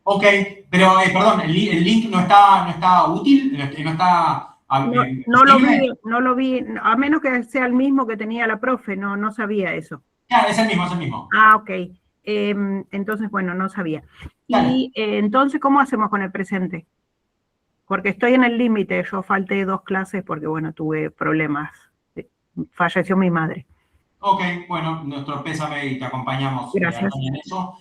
Ok, pero perdón, el link no está útil, no está... No lo vi, a menos que sea el mismo que tenía la profe, no sabía eso. Claro, es el mismo. Ah, ok. Entonces, bueno, no sabía. Claro. Y entonces, ¿cómo hacemos con el presente? Porque estoy en el límite, yo falté 2 clases porque, bueno, tuve problemas. Falleció mi madre. Ok, bueno, nuestro pésame y te acompañamos, Gracias. Antonia, en eso.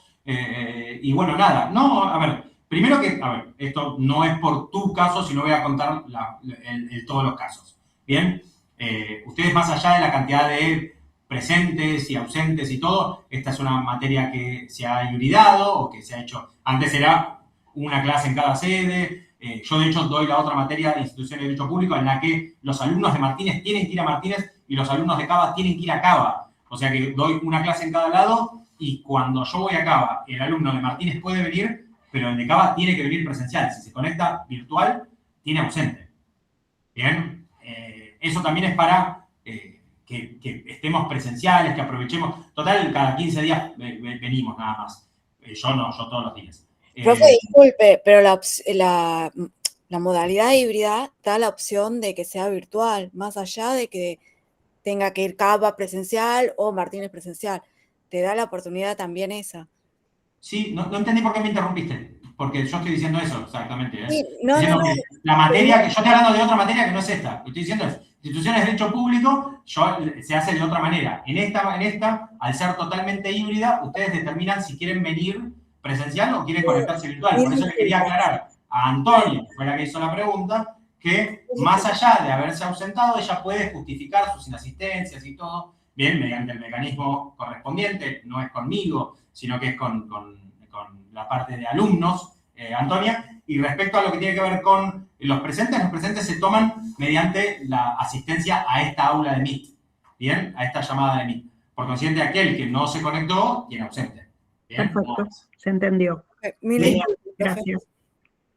Y bueno, nada, no, a ver, primero que, a ver, esto no es por tu caso, sino voy a contar todos los casos. Bien, ustedes más allá de la cantidad de presentes y ausentes y todo, esta es una materia que se ha hibridado o que se ha hecho, antes era una clase en cada sede. Yo de hecho doy la otra materia de instituciones de derecho público en la que los alumnos de Martínez tienen que ir a Martínez y los alumnos de Cava tienen que ir a Cava. O sea que doy una clase en cada lado y cuando yo voy a Cava, el alumno de Martínez puede venir, pero el de Cava tiene que venir presencial. Si se conecta virtual, tiene ausente. Bien, eso también es para que estemos presenciales, que aprovechemos. Total, cada 15 días venimos nada más. Yo no, yo todos los días. Profe, disculpe, pero la modalidad híbrida da la opción de que sea virtual, más allá de que tenga que ir Cava presencial o Martínez presencial. Te da la oportunidad también esa. Sí, no entendí por qué me interrumpiste, porque yo estoy diciendo eso exactamente. Sí, no. Que la materia, que yo estoy hablando de otra materia que no es esta. Estoy diciendo es, instituciones de derecho público, se hace de otra manera. En esta, al ser totalmente híbrida, ustedes determinan si quieren venir presencial o quieren conectarse virtual. Por eso le quería aclarar a Antonia, que fue la que hizo la pregunta, que más allá de haberse ausentado, ella puede justificar sus inasistencias y todo, bien, mediante el mecanismo correspondiente, no es conmigo, sino que es con la parte de alumnos, Antonia. Y respecto a lo que tiene que ver con los presentes se toman mediante la asistencia a esta aula de Meet, bien, a esta llamada de Meet. Por consiguiente, aquel que no se conectó tiene ausente. Bien, perfecto, se entendió. Gracias.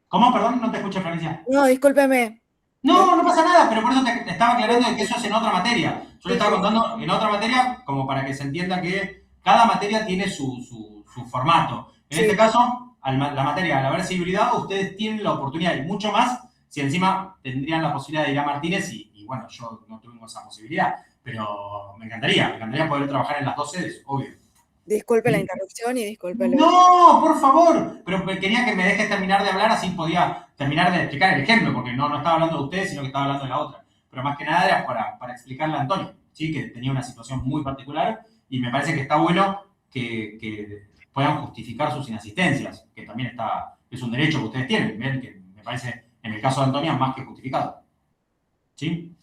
¿Cómo? Perdón, no te escuché, Florencia. No, discúlpeme. No pasa nada, pero por eso te estaba aclarando de que eso es en otra materia. Yo le estaba contando en otra materia como para que se entienda que cada materia tiene su formato. En este caso, la materia, al haberse hibridado, ustedes tienen la oportunidad, y mucho más, si encima tendrían la posibilidad de ir a Martínez, y bueno, yo no tuvimos esa posibilidad, pero me encantaría poder trabajar en las dos sedes, obvio. Disculpe la interrupción y disculpe. No, por favor, pero quería que me dejes terminar de hablar, así podía terminar de explicar el ejemplo, porque no estaba hablando de ustedes, sino que estaba hablando de la otra. Pero más que nada era para explicarle a Antonio, ¿sí? Que tenía una situación muy particular, y me parece que está bueno que puedan justificar sus inasistencias, que también es un derecho que ustedes tienen, ¿ven? Que me parece, en el caso de Antonia, más que justificado. ¿Sí?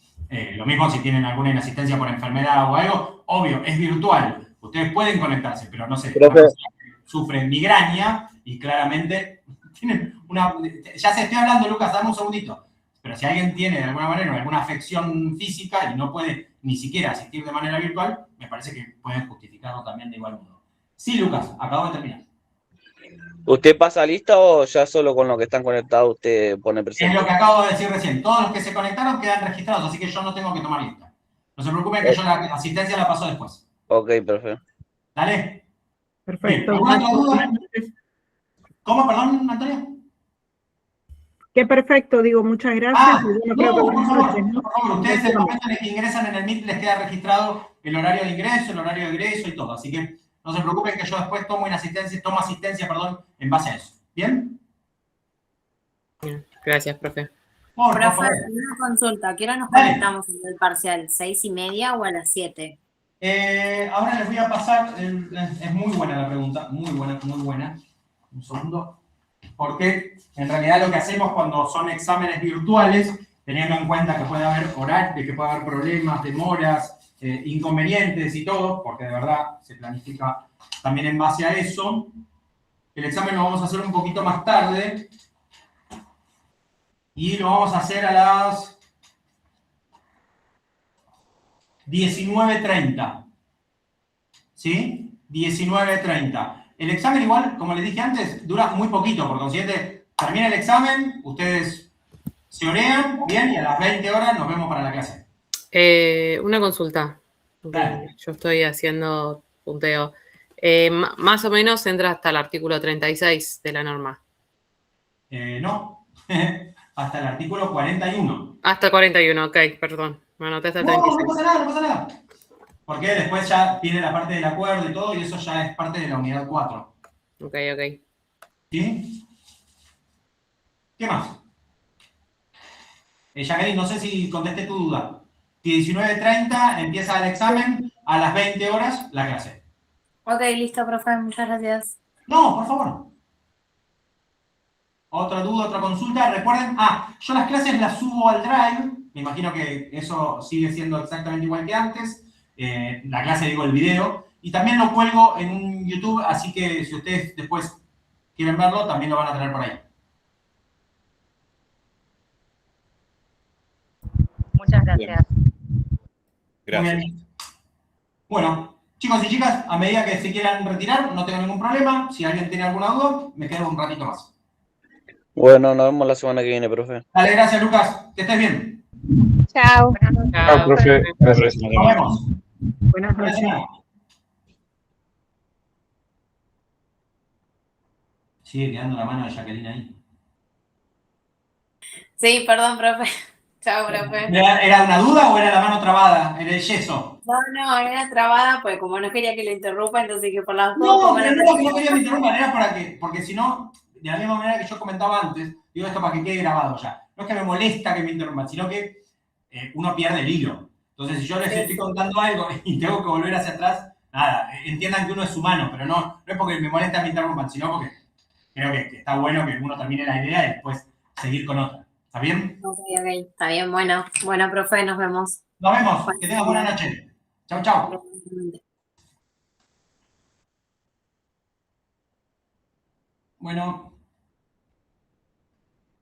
Lo mismo si tienen alguna inasistencia por enfermedad o algo, obvio, es virtual. Ustedes pueden conectarse, pero no sé, sufren migraña y claramente tienen una... Ya se estoy hablando, Lucas, dame un segundito. Pero si alguien tiene de alguna manera alguna afección física y no puede ni siquiera asistir de manera virtual, me parece que pueden justificarlo también de igual modo. Sí, Lucas, acabo de terminar. ¿Usted pasa lista o ya solo con lo que están conectados usted pone presente? Es lo que acabo de decir recién. Todos los que se conectaron quedan registrados, así que yo no tengo que tomar lista. No se preocupen que yo la asistencia la paso después. Ok, perfecto. ¿Dale? Perfecto. Bien, ¿alguna otra duda? ¿Cómo, perdón, Antonia? Qué perfecto, digo, muchas gracias. Por favor, ustedes en el momento en el que ingresan en el Meet les queda registrado el horario de ingreso, el horario de egreso y todo. Así que no se preocupen que yo después tomo asistencia, en base a eso. ¿Bien? Gracias, profe. Profe, una consulta. ¿Qué hora nos conectamos en el parcial? ¿6:30 o a las 7? Ahora les voy a pasar, es muy buena la pregunta, muy buena. Un segundo. Porque en realidad lo que hacemos cuando son exámenes virtuales, teniendo en cuenta que puede haber horarios, que puede haber problemas, demoras, inconvenientes y todo, porque de verdad se planifica también en base a eso, el examen lo vamos a hacer un poquito más tarde y lo vamos a hacer a las 19:30. ¿Sí? 19:30. El examen igual, como les dije antes, dura muy poquito, por consiguiente, termina el examen, ustedes se orean, bien, y a las 20 horas nos vemos para la clase. Una consulta. Dale. Yo estoy haciendo punteo. Más o menos entra hasta el artículo 36 de la norma. No, hasta el artículo 41. Hasta el 41, ok, perdón. Me anoté hasta el 36. No pasa nada. Porque después ya tiene la parte del acuerdo y todo, y eso ya es parte de la unidad 4. Ok. ¿Sí? ¿Qué más? Jacqueline, no sé si contesté tu duda. 19:30 empieza el examen, a las 20 horas la clase. Ok, listo, profe, muchas gracias. No, por favor. Otra duda, otra consulta. Recuerden, yo las clases las subo al Drive. Me imagino que eso sigue siendo exactamente igual que antes. La clase, digo, el video. Y también lo cuelgo en un YouTube, así que si ustedes después quieren verlo, también lo van a tener por ahí. Muchas gracias. Gracias. Muy bien. Bueno, chicos y chicas, a medida que se quieran retirar, no tengo ningún problema. Si alguien tiene alguna duda, me quedo un ratito más. Bueno, nos vemos la semana que viene, profe. Dale, gracias, Lucas. Que estés bien. Chao. Chao, profe. Gracias. Nos vemos. Buenas Buena noches. semana. Sigue quedando la mano de Jacqueline ahí. Sí, perdón, profe. Chao, profe. ¿Era una duda o era la mano trabada? Era el yeso. No, era trabada, pues como no quería que le interrumpa, entonces que por las dos No, pongan pero la no era que no quería que me interrumpan, era para que, porque si no, de la misma manera que yo comentaba antes, digo esto para que quede grabado ya. No es que me molesta que me interrumpan, sino que uno pierde el hilo. Entonces, si yo les estoy contando algo y tengo que volver hacia atrás, nada, entiendan que uno es humano, pero no es porque me molesta que me interrumpan, sino porque creo que está bueno que uno termine la idea y después seguir con otra. ¿Está bien? Ok, está bien, bueno. Bueno, profe, nos vemos. Nos vemos. Que tengas buena noche. Chau, chau. Bueno,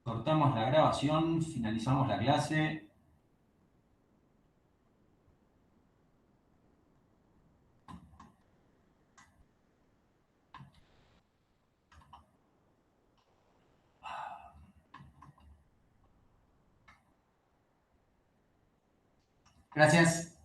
cortamos la grabación, finalizamos la clase. Gracias.